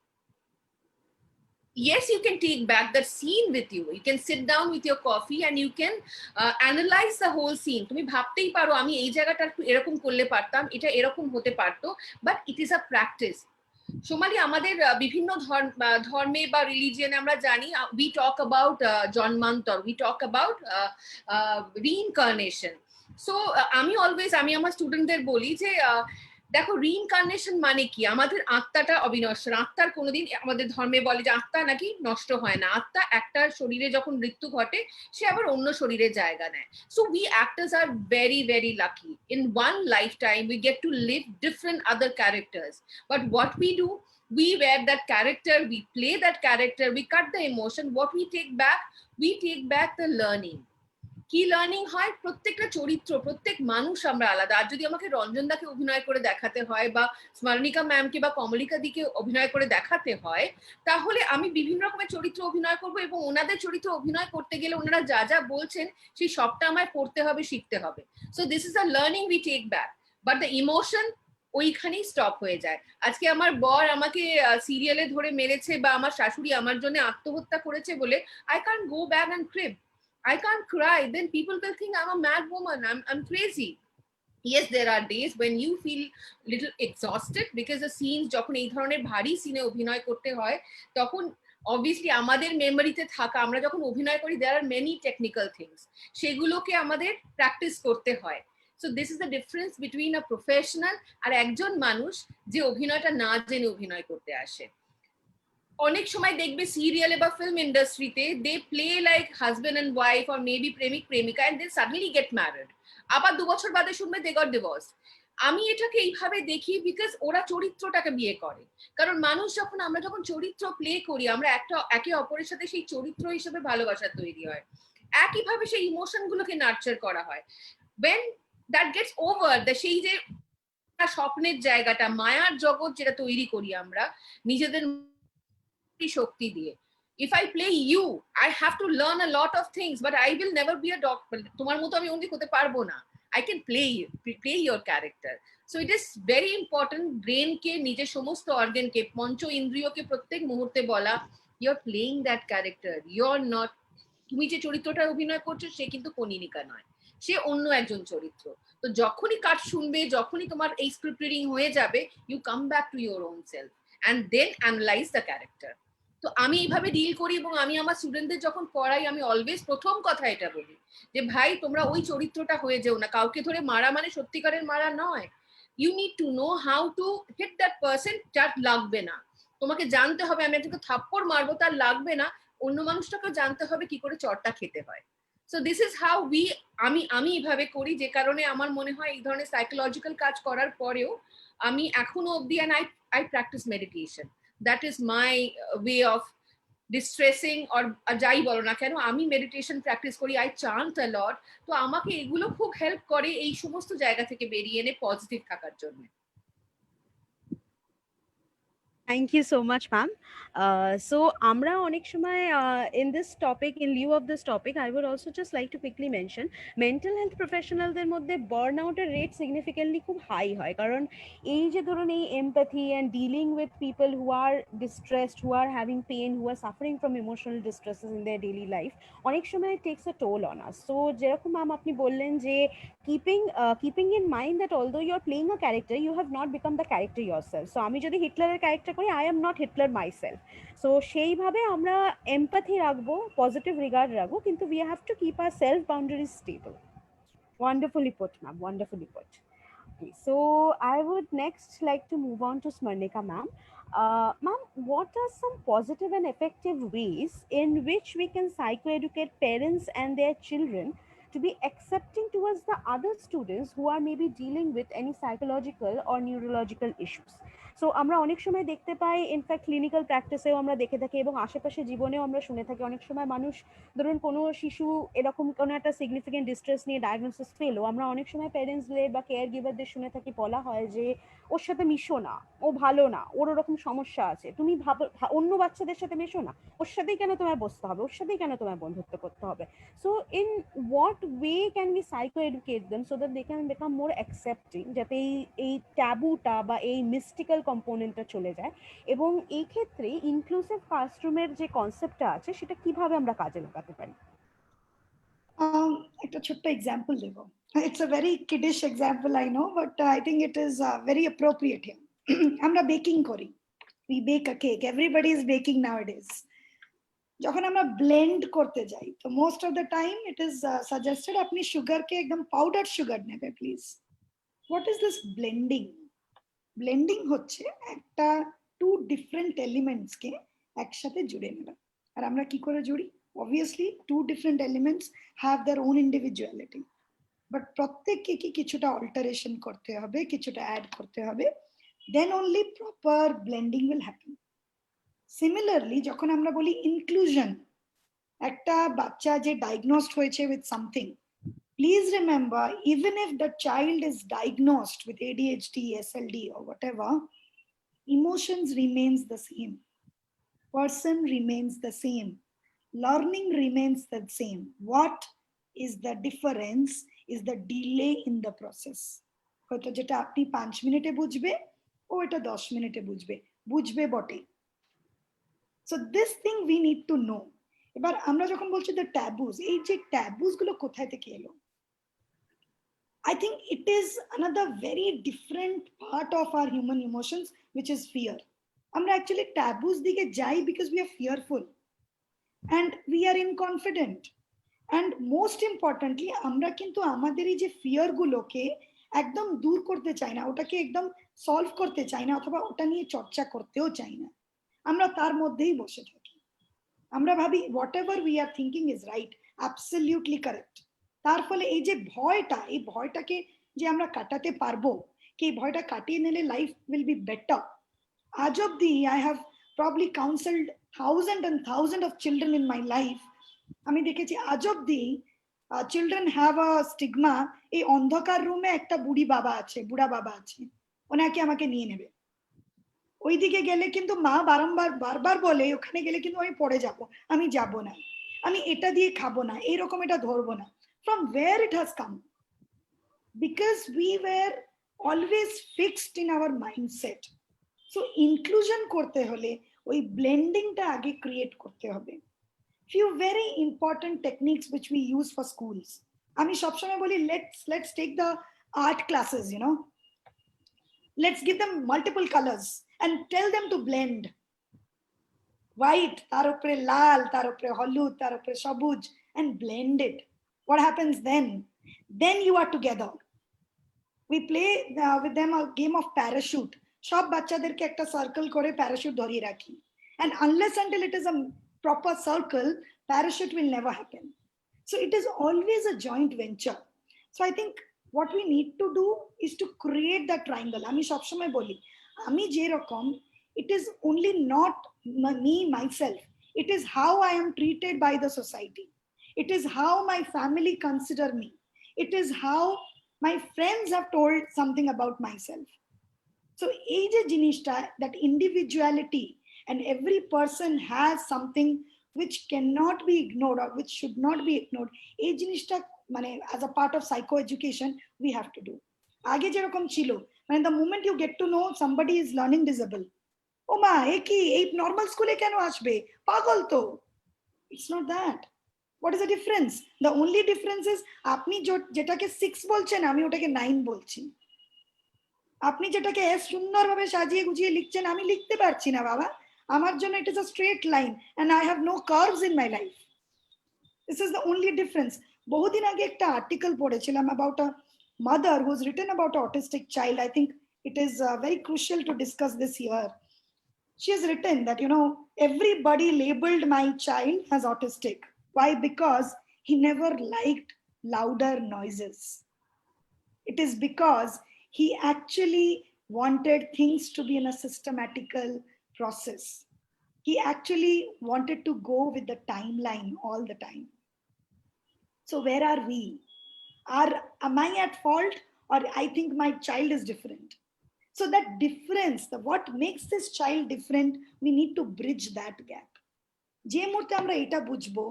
Yes, you can take back that scene with you. You can sit down with your coffee and you can analyze the whole scene. তুমি ভাবতেই পারো আমি এই জায়গাটা একটু এরকম করলে পারতাম, এটা এরকম হতে পারতো, but it is a practice. Somali, আমাদের বিভিন্ন ধর্মে বা রিলিজিয়নে আমরা জানি, we talk about জন্মান্তর, we talk about reincarnation. So আমি আমার স্টুডেন্টদের বলি যে দেখো রিইনকার্নেশন মানে কি, আমাদের আত্মাটা অবিনশ্বর, আত্মার কোনোদিন আমাদের ধর্মে বলে যে আত্মা নাকি নষ্ট হয় না, আত্মা একটা শরীরে যখন মৃত্যু ঘটে সে আবার অন্য শরীরে জায়গা নেয়। So we actors are very very lucky, in one life time we get to live different other characters, but what we do, we wear that character, we play that character, we cut the emotion. What we take back the learning. কি learning হয়, প্রত্যেকটা চরিত্র, প্রত্যেক মানুষ আমরা আলাদা। আর যদি আমাকে রঞ্জনদাকে অভিনয় করে দেখাতে হয় বা স্মরণিকা ম্যামকে বা কমলিকা দিকে অভিনয় করে দেখাতে হয়, তাহলে আমি বিভিন্ন রকমের চরিত্র অভিনয় করব এবং ওনাদের চরিত্র অভিনয় করতে গেলে ওনারা যা যা বলছেন সেই সবটা আমায় পড়তে হবে, শিখতে হবে। So this is a learning we take back, but the emotion ওইখানেই স্টপ হয়ে যায়। আজকে আমার বর আমাকে সিরিয়ালে ধরে মেরেছে বা আমার শাশুড়ি আমার জন্য আত্মহত্যা করেছে বলে I can't go back and creep, I can't cry. Then people will think I'm a mad woman. I'm crazy. Yes, there are days when you feel little exhausted because the scenes যখন এই ধরনের ভারী সিনে অভিনয় করতে হয় তখন obviously আমাদের মেমোরিতে থাকা, আমরা যখন অভিনয় করি there are many technical things, সেগুলোকে আমাদের প্র্যাকটিস করতে হয়। So this is the difference between a professional আর একজন মানুষ যে অভিনয়টা না জেনে অভিনয় করতে আসে। অনেক সময় দেখবে সিরিয়ালে বা ফিল্ম ইন্ডাস্ট্রিতে they play like husband and wife or maybe প্রেমিক প্রেমিকা and they suddenly get married, আবার 2 বছর বাদে শুনবে দে গট ডিভোর্স। আমি এটাকে এইভাবে দেখি বিকজ ওরা চরিত্রটাকে বিয়ে করে। কারণ মানুষ যখন আমরা যখন চরিত্র প্লে করি আমরা একে অপরের সাথে সেই চরিত্র হিসেবে ভালোবাসা তৈরি হয়, একইভাবে সেই ইমোশন গুলোকে নার্চার করা হয়। when that gets over, সেই যে স্বপ্নের জায়গাটা, মায়ার জগৎ যেটা তৈরি করি আমরা নিজেদের শক্তি দিয়ে, if I play you I have to learn a lot of things but I will never be a doctor, তোমার মতো আমি অন্য হতে পারবো না, I can play your character. So it is very important brain কে, নিজের সমস্ত অর্গান কে, পঞ্চ ইন্দ্রিয়কে প্রত্যেক মুহূর্তে বলা you're playing that character, you're not, তুমি যে চরিত্রটা অভিনয় করছো সে কিন্তু কনিনিকা নয়, সে অন্য একজন চরিত্র। তো যখনই কাট শুনবে, যখনই তোমার এই স্ক্রিপ্ট রিডিং হয়ে যাবে, you come back to your own self and then analyze the character. তো আমি এইভাবে ডিল করি এবং আমি আমার স্টুডেন্টদের যখন পড়াই আমি অলওয়েজ প্রথম কথা এটা বলি যে ভাই তোমরা ওই চরিত্রটা হয়ে যেও না, কাউকে ধরে মারা মানে সত্যিকারের মারা নয়, you need to know how to hit that person, যার লাগবে না, তোমাকে জানতে হবে আমি একজনকে থাপ্পড় মারবো তার লাগবে না, অন্য মানুষটাকে জানতে হবে কি করে চড়টা খেতে হয়। সো দিস ইজ হাউ আমি এইভাবে করি, যে কারণে আমার মনে হয় এই ধরনের সাইকোলজিক্যাল কাজ করার পরেও আমি এখনো অব্দি and I practice meditation. That is my way of distressing or যাই বলো না কেন, আমি মেডিটেশন প্র্যাকটিস করি, I chant a lot. তো আমাকে এগুলো খুব হেল্প করে এই সমস্ত জায়গা থেকে বেরিয়ে এনে পজিটিভ থাকার জন্য। Thank you so much, ma'am. So, Amra onek shomoy in this topic, in lieu of this topic, I would also just like to quickly mention mental health professional der moddhe burnout rate significantly khub high hoy, karon ei je dhorun ei empathy and dealing with people who are distressed, who are having pain, who are suffering from emotional distresses in their daily life, onek shomoy it takes a toll on us. So jerokom ma'am apni bollen je keeping in mind that although you are playing a character, you have not become the character yourself. So ami jodi Hitler er character kori, I am not Hitler myself. So সেই ভাবে আমরা empathy রাখবো, positive regard রাখবো, কিন্তু we have to keep our self boundaries stable. Wonderfully put, ma'am, wonderfully put. Okay, so I would next like to move on to Smarnika, ma'am. Ma'am, what are some positive and effective ways in which we can psychoeducate parents and their children to be accepting towards the other students who are maybe dealing with any psychological or neurological issues? So আমরা অনেক সময় দেখতে পাই, in fact clinical প্র্যাকটিসেও আমরা দেখে থাকি এবং আশেপাশে জীবনেও আমরা শুনে থাকি, অনেক সময় মানুষ ধরুন কোনো শিশু এরকম কোনো একটা সিগনিফিকেন্ট ডিস্ট্রেস নিয়ে ডায়াগনোসিস পেলো, আমরা অনেক সময় প্যারেন্টসদের বা কেয়ার গিভারদের শুনে থাকি বলা হয় যে ওর সাথে মিশো না, ও ভালো না, ওর ওরকম সমস্যা আছে, তুমি ভাবো অন্য বাচ্চাদের সাথে মেশো না, ওর সাথেই কেন তোমায় বসতে হবে, ওর সাথেই কেন তোমায় বন্ধুত্ব করতে হবে। So in what way can we psycho educate them so that they can become more accepting, যাতে এই ট্যাবুটা বা এই মিস্টিক্যাল কম্পোনেন্টটা চলে যায়, এবং এই ক্ষেত্রে ইনক্লুসিভ ক্লাসরুমের যে কনসেপ্টটা আছে সেটা কিভাবে আমরা কাজে লাগাতে পারি? একটা ছোট্ট এক্সাম্পল দেব। It's a very kiddish example, I know, but I think it is very appropriate here. আমরা বেকিং করি, we bake a cake, everybody is baking nowadays. যখন আমরা ব্লেন্ড করতে যাই তো most of the time it is suggested আপনি সুগারকে একদম powder sugar নেবে please. What is this blending? Blending হচ্ছে একটা টু ডিফারেন্ট এলিমেন্টসকে একসাথে জুড়ে নেবে। আর আমরা কি করে জুড়ি? Obviously two different elements have their own individuality, but প্রত্যেককে কি কিছুটা অল্টারেশন করতে হবে, কিছুটা অ্যাড করতে হবে, then only proper blending will happen. Similarly যখন আমরা বলি ইনক্লুশন, একটা বাচ্চা যে ডায়াগনোসড হয়েছে with something, please remember, even if the child is diagnosed with ADHD, SLD or whatever, emotions remains the same, person remains the same, learning remains the same. What is the difference is the delay in the process. হয়তো যেটা আপনি 5 মিনিটে বুঝবে ও এটা 10 মিনিটে বুঝবে বটে। So this thing we need to know. এবার আমরা যখন বলছি the taboos, এই যে taboos গুলো কোথায় থেকে এলো? I think it is another very different part of our human emotions, which is fear. আমরা actually taboos দিকে যাই because we are fearful and we are inconfident. And most importantly, আমরা কিন্তু আমাদের এই যে ফিয়ার গুলোকে একদম দূর করতে চাই না, ওটাকে একদম সলভ করতে চাই না, অথবা ওটা নিয়ে চর্চা করতেও চাই না। আমরা তার মধ্যেই বসে থাকি। আমরা ভাবি what ever we are thinking is right, absolutely correct. তার ফলে এই যে ভয়টা, এই ভয়টাকে যে আমরা কাটাতে পারবো, কি এই ভয়টা কাটিয়ে নিলে লাইফ উইল বি বেটার। আজ অব্দি I have probably counselled thousand and thousand of children in my life. আমি দেখেছি আজ অব্দি চিলড্রেন হ্যাভ আ স্টিগমা, এই অন্ধকার রুমে একটা বুড়া বাবা আছে, ওনাকে আমাকে নিয়ে নেবে। ওইদিকে গেলে কিন্তু মা বারবার বলে ওখানে গেলে কিন্তু আমি পড়ে যাব, আমি যাব না, আমি এটা দিয়ে খাবো না, এইরকম এটা ধরবো না। From where it has come? Because we were always fixed in our mindset. So inclusion করতে হলে ওই ব্লেন্ডিংটা আগে ক্রিয়েট করতে হবে। Few very important techniques which we use for schools. আমি সবসময় বলি let's take the art classes, you know. Let's give them multiple colors and tell them to blend. White, তার উপরে লাল, তার উপরে হলুদ, তার উপরে সবুজ, and blend it. What happens then? Then you are together. We play with them a game of parachute. সব বাচ্চাদেরকে একটা সার্কেল করে প্যারাশুট ধরিয়ে রাখি, and unless until it is a proper circle, parachute will never happen. So it is always a joint venture. So I think what we need to do is to create that triangle. আমি সবসময় বলি আমি যেরকম, it is only not me myself, it is how I am treated by the society, it is how my family consider me, it is how my friends have told something about myself. So এই যে জিনিসটা, that individuality, and every person has something which cannot be ignored or which should not be ignored, এই জিনিসটা মানে as a part of psycho education we have to do. আগে যেরকম ছিল, মানে the moment you get to know somebody is learning disable, ও মা এ কি এই নর্মাল স্কুলে কেন আসবে, পাগল তো। It's not that. What is the difference? The only difference is আপনি যেটাকে 6 বলছেন আমি ওটাকে 9 বলছি। আপনি যেটাকে সুন্দরভাবে সাজিয়ে গুছিয়ে লিখছেন আমি লিখতে পারছি না বাবা, আমার জন্য it is a straight line and I have no curves in my life. This is the only difference. বহুদিন আগে একটা আর্টিকেল পড়েছিলাম about a mother who's written about an autistic child. I think it is very crucial to discuss this here. She has written that, you know, everybody labeled my child as autistic. Why? Because he never liked louder noises. It is because he actually wanted things to be in a systematical process. He actually wanted to go with the timeline all the time. So where are we? Am I at fault, or I think my child is different? So that difference, what makes this child different, we need to bridge that gap. যে মুহূর্তে আমরা এটা বুঝবো,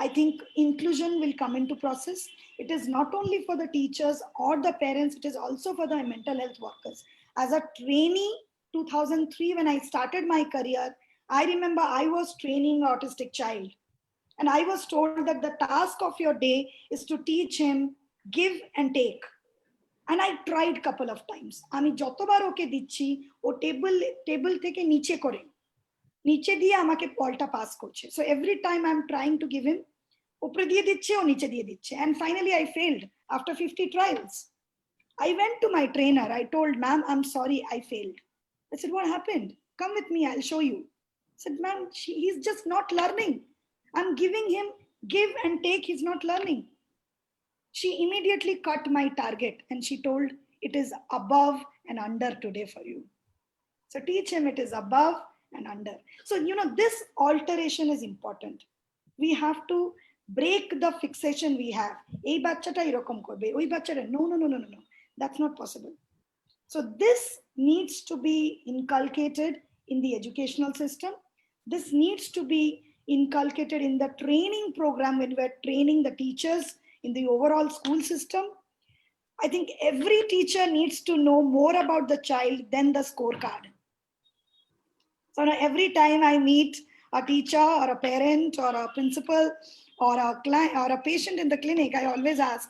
I think inclusion will come into process. It is not only for the teachers or the parents, it is also for the mental health workers. As a trainee, 2003, when I started my career, I remember I was training an autistic child. And I was told that the task of your day is to teach him give and take. And I tried couple of times. আমি যতবার ওকে দিচ্ছি ও table থেকে নিচে করে, নিচে দিয়ে আমাকে বলটা পাস করছে। So every time I'm trying to give him, উপরে দিয়ে দিচ্ছে ও নিচে দিয়ে দিচ্ছে, and finally I failed after 50 trials. I went to my trainer. I told, ma'am, I'm sorry, I failed. I said, what happened? Come with me, I'll show you. I said, ma'am, he's just not learning. I'm giving him give and take, he's not learning. She immediately cut my target and she told, it is above and under today for you. So teach him it is above and under. So, this alteration is important. We have to break the fixation we have. Ei bachchata erokom korbe, oi bachchata, no. That's not possible. So this needs to be inculcated in the educational system. This needs to be inculcated in the training program when we're training the teachers in the overall school system. I think every teacher needs to know more about the child than the scorecard. So now every time I meet a teacher or a parent or a principal or a client or a patient in the clinic, I always ask,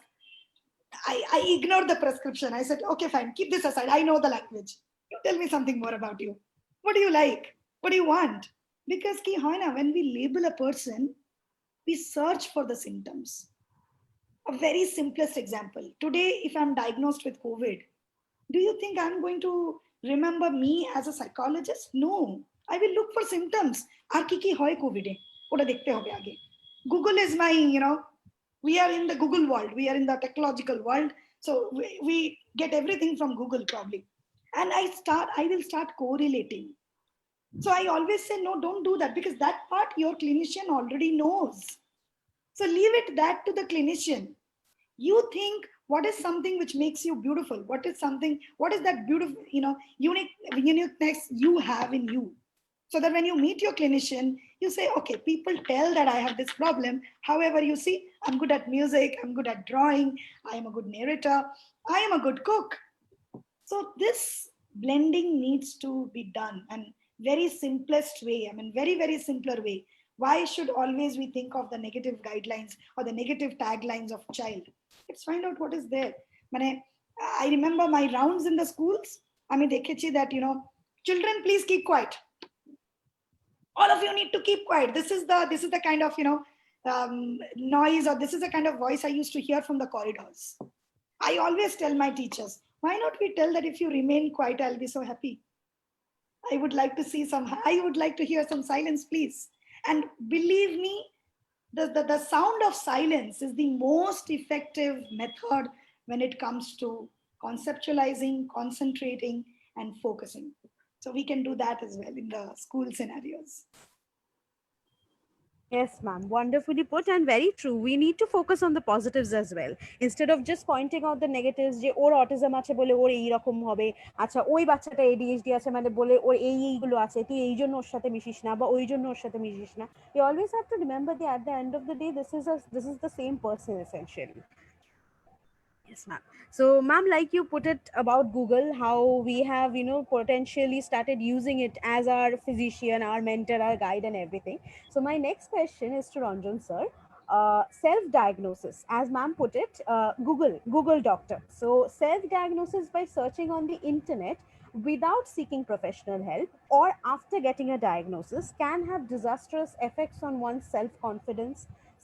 I ignored the prescription. I said, okay, fine, keep this aside. I know the language. You tell me something more about you. What do you like? What do you want? Because when we label a person, we search for the symptoms. A very simplest example. Today, if I'm diagnosed with COVID, do you think I'm going to remember me as a psychologist? No. I will look for symptoms. Ar ki hoy COVID e? Ota dekhte hobe age. Google is my, we are in the Google world. We are in the technological world. So we get everything from Google probably. And I will start correlating. So I always say, no, don't do that, because that part your clinician already knows. So leave that to the clinician. You think, what is something which makes you beautiful? What is that beautiful, uniqueness you have in you? So that when you meet your clinician, you say, okay, people tell that I have this problem. However, you see, I'm good at music, I'm good at drawing, I am a good narrator, I am a good cook. So this blending needs to be done, and very simplest way, very, very simpler way. Why should always we think of the negative guidelines or the negative taglines of child? Let's find out what is there. I remember my rounds in the schools. Dekhechi that, children, please keep quiet. All of you need to keep quiet. This is the kind of, noise, or this is the kind of voice I used to hear from the corridors. I always tell my teachers, why not we tell that if you remain quiet, I'll be so happy. I would like to hear some silence, please. And believe me, the sound of silence is the most effective method when it comes to conceptualizing, concentrating, and focusing. So we can do that as well in the school scenarios. Yes, ma'am. Wonderfully put and very true. We need to focus on the positives as well. Instead of just pointing out the negatives, যে ওর autism আছে বলে ওর এই রকম হবে, আচ্ছা ওই বাচ্চাটা ADHD আছে মানে বলে ওর এইগুলো আছে, তুই এই জন্য ওর সাথে মিশিস না বা ওই জন্য ওর সাথে মিশিস না. You always have to remember that at the end of the day, this is the same person essentially. Yes, ma'am. So, ma'am, like you put it about Google, how we have, potentially started using it as our physician, our mentor, our guide, and everything. So, my next question is to Ranjan sir. Self-diagnosis, as ma'am put it, Google doctor. So, self-diagnosis by searching on the internet without seeking professional help or after getting a diagnosis can have disastrous effects on one's self-confidence,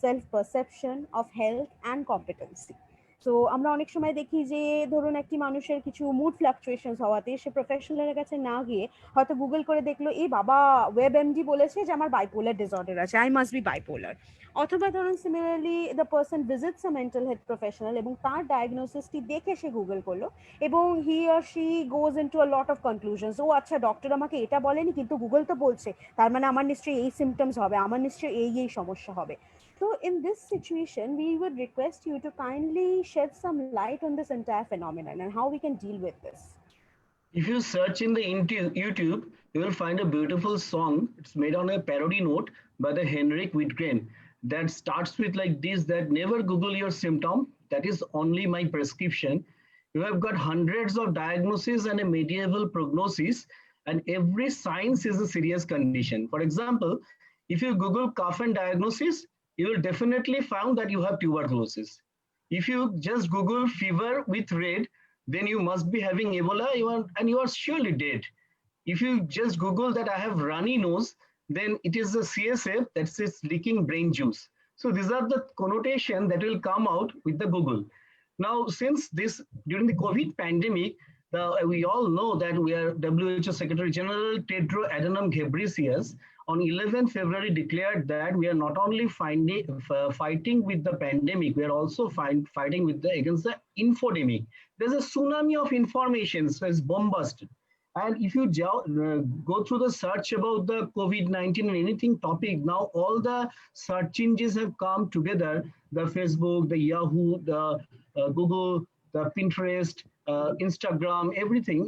self-perception of health, and competency. So আমরা অনেক সময় দেখি যে ধরুন একটি মানুষের কিছু mood ফ্লাকচুয়েশনস হওয়াতে সে প্রফেশনালের কাছে না গিয়ে হয়তো গুগল করে দেখলো এই বাবা WebMD বলেছে যে আমার বাইপোলার ডিসঅর্ডার আছে, আই মাস্ট বি বাইপোলার। অথবা ধরুন similarly the person visits a mental health professional এবং তার ডায়াগনোসিসটি দেখে সে গুগল করলো এবং he or she goes into a lot of conclusions, ও আচ্ছা ডক্টর আমাকে এটা বলেনি কিন্তু গুগল তো বলছে, তার মানে আমার নিশ্চয়ই এই সিমটমস হবে, আমার নিশ্চয়ই এই সমস্যা হবে। So in this situation, we would request you to kindly shed some light on this entire phenomenon and how we can deal with this. If you search in the YouTube, you will find a beautiful song. It's made on a parody note by the Henrik Whitgren that starts with like this, that never Google your symptom. That is only my prescription. You have got hundreds of diagnoses and a medieval prognosis, and every sign is a serious condition. For example, if you Google cough and diagnosis, you will definitely find that you have tuberculosis. If you just Google fever with red, then you must be having Ebola and you are surely dead. If you just Google that I have runny nose, then it is the CSF that says leaking brain juice. So these are the connotation that will come out with the Google. Now, since this during the COVID pandemic, we all know that we are WHO Secretary General Tedros Adhanom Ghebreyesus on 11 February declared that we are not only fighting with the pandemic, we are also fighting with against the infodemic. There's a tsunami of information, so it's bombasted. And if you go through the search about the COVID-19 and anything topic, now all the search engines have come together, the Facebook, the Yahoo, the Google, the Pinterest, Instagram, everything,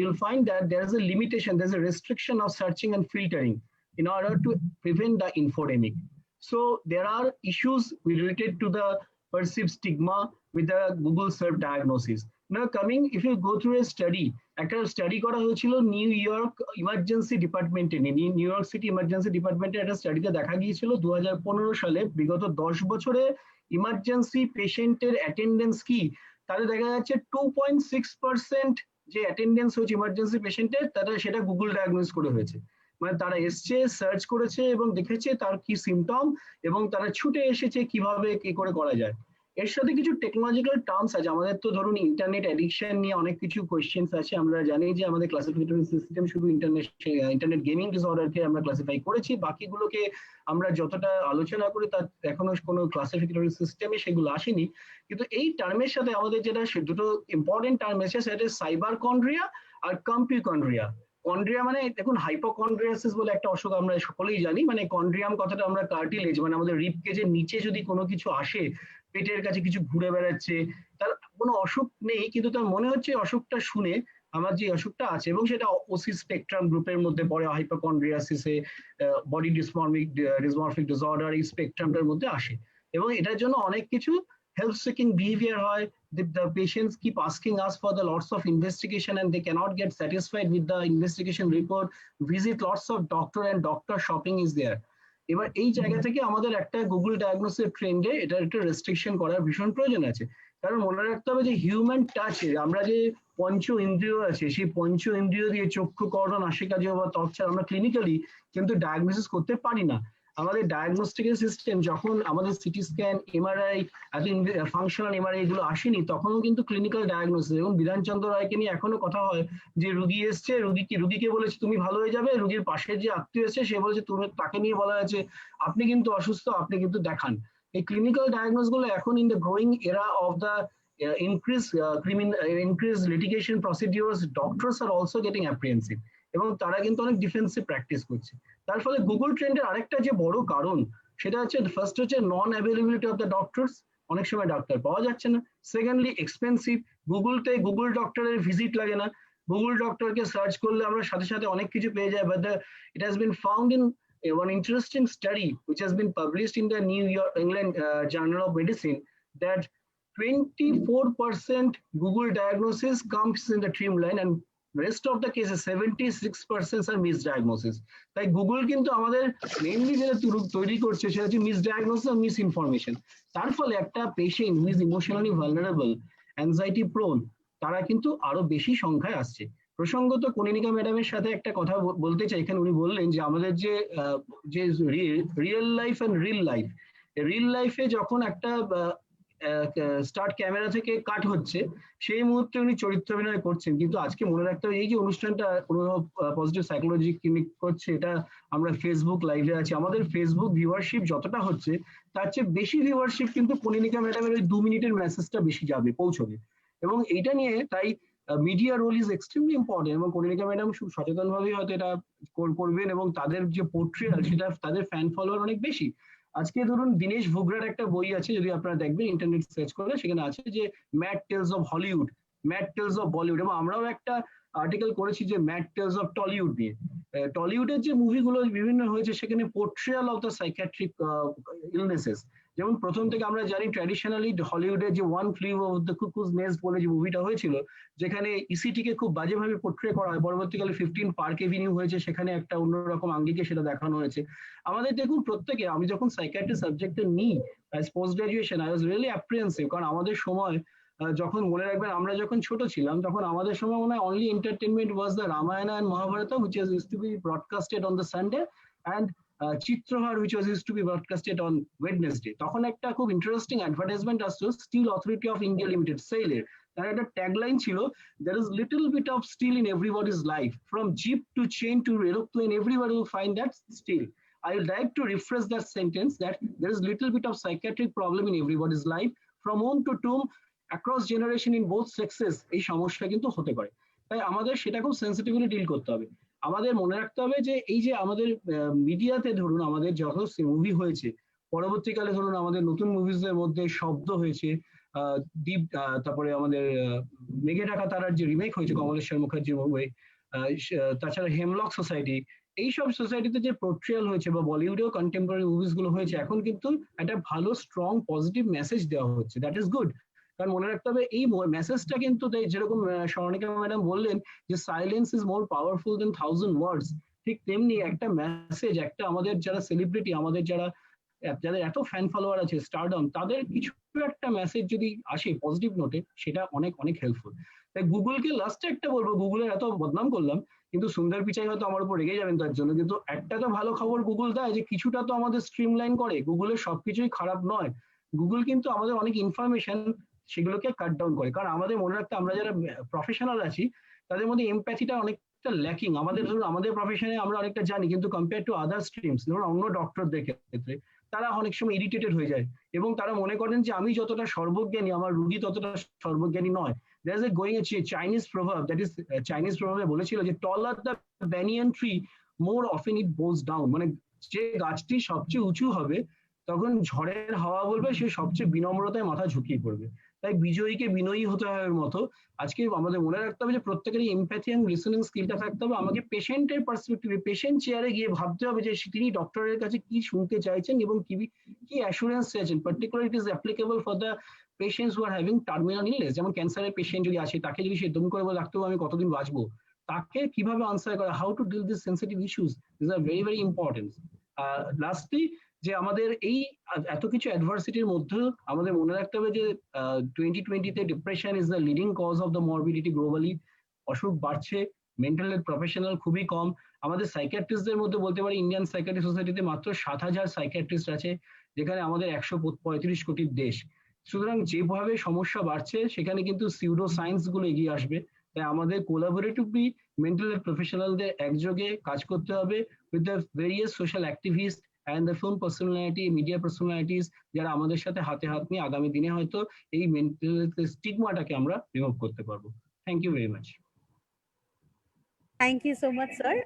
you'll find that there's a limitation, there's a restriction of searching and filtering in order to prevent the infodemic. So there are issues related to the perceived stigma with the Google search diagnosis. Now if you go through a study, একটা study করা হয়েছিল new York emergency ডিপার্টমেন্টে, new York city emergency ডিপার্টমেন্টে একটা স্টাডিতে দেখা গিয়েছিল 2015 সালে বিগত 10 বছরে ইমার্জেন্সি পেশেন্টের অ্যাটেন্ডেন্স কি, তাদের দেখা যাচ্ছে 2.6% যে অ্যাটেন্ডেন্স হয়েছে ইমার্জেন্সি পেশেন্টের সেটা গুগল ডায়াগনোস করে হয়েছে। মানে তারা এসছে, সার্চ করেছে এবং দেখেছে তার কি সিমটম এবং তারা ছুটে এসেছে কিভাবে কি করে করা যায়। এর সাথে কিছু টেকনোলজিক্যাল টার্মস আছে, আমাদের তো ধরুন ইন্টারনেট অ্যাডিকশন নিয়ে অনেক কিছু কোয়েশ্চেন্স আছে। আমরা জানি যে আমাদের ক্লাসিফিকেটরি সিস্টেম শুধু ইন্টারনেট গেমিং ডিসঅর্ডারকে আমরা ক্লাসিফাই করেছি, বাকিগুলোকে আমরা যতটা আলোচনা করি তার এখনো কোনো ক্লাসিফিকেটরি সিস্টেমে সেগুলো আসেনি। কিন্তু এই টার্মের সাথে আমাদের যেটা দুটো ইম্পর্টেন্ট টার্ম আছে সেটা সাইবার কন্ড্রিয়া আর কম্পিউকন্ড্রিয়া। কন্ড্রিয়া মানে দেখুন হাইপোকন্ড্রিয়াসিস বলে একটা অসুখ আমরা সকলেই জানি, মানে কন্ড্রিয়াম কথাটা আমরা কার্টিলেজ মানে আমাদের রিব কেজের নিচে যদি কোনো কিছু আসে, পেটের কাছে কিছু ঘুরে বেড়াচ্ছে, তার কোনো অসুখ নেই কিন্তু তার মনে হচ্ছে অসুখটা শুনে আমার যে অসুখটা আছে, এবং সেটা ওসি স্পেকট্রাম গ্রুপের মধ্যে পড়ে, হাইপোকন্ড্রিয়াসিসে বডি ডিসমরফিক ডিসঅর্ডার এই স্পেকট্রামটার মধ্যে আসে। এবং এটার জন্য অনেক কিছু হেল্প সিকিং বিহেভিয়ার হয়। The patients keep asking us for the lots of investigation and they cannot get satisfied with the investigation report, visit lots of doctor and doctor shopping is there. এবার এই জায়গা থেকে আমাদের একটা Google diagnosis ট্রেন্ডে এটা একটা রেস্ট্রিকশন করার ভীষণ প্রয়োজন আছে। কারণ মনে রাখতে হবে যে হিউম্যান টাচে আমরা যে পঞ্চ ইন্দ্রিয় আছে, সেই পঞ্চ ইন্দ্রিয় দিয়ে চক্ষু, কর্ণ, নাসিকা, জিহ্বা বা ত্বক ছাড়া আমরা ক্লিনিক্যালি কিন্তু ডায়াগনোসিস করতে পারি না। আমাদের ডায়াগনস্টিক সিস্টেম যখন আমাদের CT scan, MRI, functional MRI এগুলো আসেনি তখনও কিন্তু ক্লিনিক্যাল ডায়াগনোসিস, এবং বিধানচন্দ্র রায়কে নিয়ে এখনো কথা হয় যে রুগী এসছে, রুগীকে বলেছে তুমি ভালো হয়ে যাবে, রুগীর পাশের যে আত্মীয় এসে সে বলেছে তুমি, তাকে নিয়ে বলা হয়েছে আপনি কিন্তু অসুস্থ, আপনি কিন্তু দেখান। এই ক্লিনিক্যাল ডায়াগনোস গুলো এখন ইন দ্য গ্রোয়িং এরা of the increased litigation procedures, doctors are also getting apprehensive এবং তারা কিন্তু অনেক ডিফেন্সিভ প্র্যাকটিস করছে। তার ফলে গুগল ট্রেন্ডের আরেকটা যে বড় কারণ সেটা হচ্ছে ফার্স্ট হচ্ছে নন অ্যাভেলেবিলিটি অফ দ্য ডক্টরস, অনেক সময় ডাক্তার পাওয়া যাচ্ছে না। সেকেন্ডলি এক্সপেন্সিভ, গুগল ডক্টরের ভিজিট লাগে না, গুগল ডক্টরকে সার্চ করলে আমরা সাথে সাথে অনেক কিছু পেয়ে যাই। But it has been found in one interesting study which has been published in the New England Journal of Medicine that 24% Google diagnosis comes in the trimline and rest of the cases 76% are misdiagnosis. তাই Google কিন্তু আমাদের mainly যেটা তৈরি করছে সেটা হচ্ছে মিসডায়াগনোসিস আর misinformation. তার ফলে একটা patient who is emotionally vulnerable, anxiety prone, তারা কিন্তু আরো বেশি সংখ্যায় আসছে। প্রসঙ্গত কনিনিকা ম্যাডামের সাথে একটা কথা বলতে চাই, এখানে উনি বললেন যে আমাদের যে real life and reel life, reel লাইফে যখন একটা স্টার্ট ক্যামেরা থেকে কাট হচ্ছে সেই মুহূর্তে উনি চরিত্র অভিনয় করছেন, কিন্তু আজকে মনে রাখতে হবে এই যে অনুষ্ঠানটা পজিটিভ সাইকোলজি ক্লিনিক করছে, এটা আমরা ফেসবুক লাইভে আছি, আমাদের ফেসবুক ভিউয়ারশিপ যতটা হচ্ছে তার চেয়ে বেশি ভিউয়ারশিপ কিন্তু কনিনিকা ম্যাডামের ওই 2 মিনিটের মেসেজটা বেশি পৌঁছবে। এবং এইটা নিয়ে তাই media role is extremely important, এবং কনিনিকা ম্যাডাম খুব সচেতন ভাবে হয়তো এটা করবেন, এবং তাদের যে পোর্ট্রিয়াল সেটা তাদের ফ্যান ফলোয়ার অনেক বেশি। আজকে ধরুন দীনেশ ভুগরার একটা বই আছে, যদি আপনারা দেখবেন ইন্টারনেট সার্চ করলে সেখানে আছে যে mad tales of Hollywood, mad tales of Bollywood, এবং আমরাও একটা আর্টিকেল করেছি যে ম্যাড টেলস অফ টলিউড নিয়ে। টলিউডের যে মুভিগুলো বিভিন্ন হয়েছে সেখানে portrayal of the psychiatric illnesses, যেমন প্রথম থেকে আমরা জানি ট্র্যাডিশনালি হলিউডের যে one flew of the cuckoo's nest বলে যে মুভিটা হয়েছিল, যেখানে ইসিটিকে খুব বাজেভাবে পোর্ট্রে করা হয়, পরবর্তীকালে 15 পার্ক এভিনিউ হয়েছে, সেখানে একটা অন্যরকম আঙ্গিকে সেটা দেখানো হয়েছে। আমাদের দেখুন প্রত্যেকে, আমি যখন সাইকিয়াট্রি সাবজেক্টে নিই as post graduation, I was really apprehensive, কারণ আমাদের সময় যখন মনে রাখবেন আমরা যখন ছোট ছিলাম তখন আমাদের সময় মনে হয় only entertainment was the Ramayana and Mahabharata which is used to be broadcasted on the Sunday, and Chitrahar, which was used to be broadcasted on Wednesday. তখন একটা খুব ইন্টারেস্টিং অ্যাডভার্টাইজমেন্ট আসতো Steel Authority of India Limited সেলের। তার একটা tagline ছিল, there is little bit of steel in everybody's life, from jeep to chain to aeroplane, everybody will find that steel. I would like to rephrase that sentence, that there is little bit of psychiatric problem in everybody's life, from home to tomb, across generation in both sexes এই সমস্যা কিন্তু হতে পারে। তাই আমাদের সেটা খুব sensitively deal করতে হবে। আমাদের মনে রাখতে হবে যে এই যে আমাদের মিডিয়াতে ধরুন আমাদের যত মুভি হয়েছে, পরবর্তীকালে ধরুন আমাদের নতুন মুভিজের মধ্যে শব্দ হয়েছে, দীপ, তারপরে আমাদের মেঘে ঢাকা তারার যে রিমেক হয়েছে কমলেশ্বর মুখার্জির মুভি, তাছাড়া হেমলক সোসাইটি, এইসব সোসাইটিতে যে পোর্ট্রিয়াল হয়েছে বা বলিউডেও কন্টেম্পোরারি মুভিজ গুলো হয়েছে, এখন কিন্তু একটা ভালো স্ট্রং পজিটিভ মেসেজ দেওয়া হচ্ছে, দ্যাট ইজ গুড। কারণ মনে রাখতে হবে এই মেসেজটা কিন্তু যেরকম স্বর্ণিকা ম্যাডাম বললেন যে সাইলেন্স ইজ মোর পাওয়ারফুল দেন 1000 ওয়ার্ডস, ঠিক তেমনি একটা মেসেজ, একটা আমাদের যারা সেলিব্রিটি, আমাদের যাদের এত ফ্যান ফলোয়ার আছে, স্টারডম, তাদের কিছু একটা মেসেজ যদি আসে পজিটিভ নোটে, সেটা অনেক অনেক হেল্পফুল। তাই গুগলকে লাস্টে একটা বলবো, গুগলের এত বদনাম করলাম, কিন্তু সুন্দর পিচাই হয়তো আমার উপর রেগে যাবেন তার জন্য, কিন্তু একটা তো ভালো খবর গুগল দেয় যে কিছুটা তো আমাদের স্ট্রিমলাইন করে। গুগলের সবকিছুই খারাপ নয়, গুগল কিন্তু আমাদের অনেক ইনফরমেশন সেগুলোকে কাট ডাউন করে। কারণ আমাদের মনে রাখতে, আমরা যারা প্রফেশনাল আছি তাদের মধ্যে এমপ্যাথিটা অনেকটা ল্যাকিং। আমাদের ধরুন আমাদের প্রফেশনে আমরা অনেকটা জানি, কিন্তু কম্পেয়ার টু আদার স্ট্রিমস, ধরুন অন্য ডক্টরদের ক্ষেত্রে তারা অনেক সময় ইরিটেটেড হয়ে যায় এবং তারা মনে করেন যে আমি যতটা সর্বজ্ঞানী আমার রুগী ততটা সর্বজ্ঞানী নয়। There's a going Chinese proverb, that is Chinese proverb বলেছিল যে taller the banyan tree more often it bows down, মানে যে গাছটি সবচেয়ে উঁচু হবে তখন ঝড়ের হাওয়া বলবে সে সবচেয়ে বিনম্রতায় মাথা ঝুঁকিয়ে পড়বে। তাই বিজয়ীকে বিনয়ী হতে হবে মতো আজকে আমাদের মনে রাখতে হবে যে প্রত্যেকেরই এমপ্যাথি এবং লিসনিং স্কিলটা থাকতে হবে। আমাকে পেশেন্টের পার্সপেক্টিভে, পেশেন্ট চেয়ারে গিয়ে ভাবতে হবে যে তিনি ডক্টরের কাছে কি শুনতে চাইছেন এবং কি অ্যাসুরেন্স চাইছেন। Particular it is applicable for the patients who are having terminal illness. যেমন ক্যান্সারের পেশেন্ট যদি আসে, তাকে যদি সে দম করে বলে ডাক্তারবাবু আমি কতদিন বাঁচবো, তাকে কিভাবে আনসার করা, how to deal this sensitive issues, this are very very important. Lastly যে আমাদের এই এত কিছু অ্যাডভার্সিটির মধ্যে আমাদের মনে রাখতে হবে যে 2020-তে depression is the leading cause of the morbidity globally. অসুখ বাড়ছে, মেন্টাল হেলথ প্রফেশনাল খুবই কম। আমাদের সাইকিয়াট্রিস্টদের মধ্যে বলতে পারি ইন্ডিয়ান সাইকিয়াট্রিস্ট সোসাইটিতে মাত্র 7000 সাইকিয়াট্রিস্ট আছে, যেখানে আমাদের 135 কোটির দেশ। সুতরাং যেভাবে সমস্যা বাড়ছে সেখানে কিন্তু সিউডো সায়েন্স গুলো এগিয়ে আসবে। তাই আমাদের কোলাবোরেটিভলি মেন্টাল হেলথ প্রফেশনালদের একযোগে কাজ করতে হবে with the various social activist and the film personality, media personalities যারা আমাদের সাথে হাতে হাত নিয়ে আগামী দিনে হয়তো এই মেন্টাল স্টিগমাটাকে আমরা রিমুভ করতে পারবো। Thank you very much. Thank you so much sir.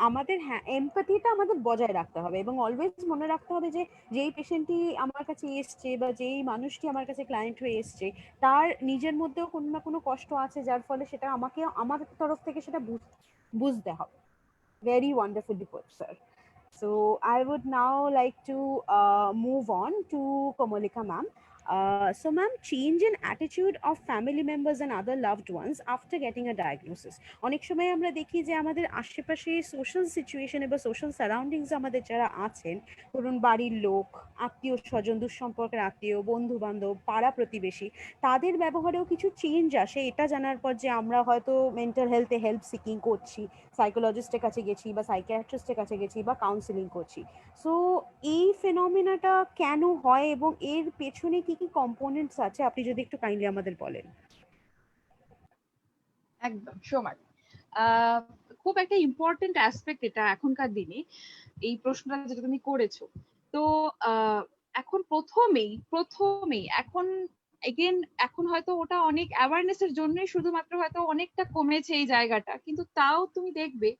আমাদের এমপ্যাথিটা আমাদের বজায় রাখতে হবে এবং অলওয়েজ মনে রাখতে হবে যে যেই পেশেন্টটি আমার কাছে এসছে বা যেই মানুষটি আমার কাছে ক্লায়েন্ট হয়ে এসছে, তার নিজের মধ্যেও কোনো না কোনো কষ্ট আছে, যার ফলে সেটা আমাকে আমার তরফ থেকে সেটা বুঝতে হবে। Very wonderfully put sir. So I would now like to move on to Komalika ma'am. So ma'am, change in attitude of family members and other loved ones after getting a diagnosis. অনেক সময় আমরা দেখি যে আমাদের আশেপাশে social সিচুয়েশনে বা social surroundings আমাদের যারা আছেন, ধরুন বাড়ির লোক, আত্মীয় স্বজন, দুঃসম্পর্কের আত্মীয়, বন্ধু বান্ধব, পাড়া প্রতিবেশী, তাদের ব্যবহারেও কিছু চেঞ্জ আসে এটা জানার পর যে আমরা হয়তো মেন্টাল হেলথে হেল্প সিকিং করছি, সাইকোলজিস্টের কাছে গেছি বা সাইকিয়াট্রিস্টের কাছে গেছি বা কাউন্সিলিং করছি। সো এই ফেনোমেনাটা কেন হয় এবং এর পেছনে কি কি কম্পোনেন্টস আছে আপনি যদি একটু কাইন্ডলি আমাদের বলেন। একদম সমান। খুব একটা ইম্পর্টেন্ট অ্যাসপেক্ট এটা এখনকার দিনে, এই প্রশ্নটা যেটা তুমি করেছো। তো এখন প্রথমেই এখন এগেন এখন হয়তো ওটা অনেক অ্যাওয়ারনেসের জন্যই শুধুমাত্র হয়তো অনেকটা কমেছে এই জায়গাটা, কিন্তু তাও তুমি দেখবে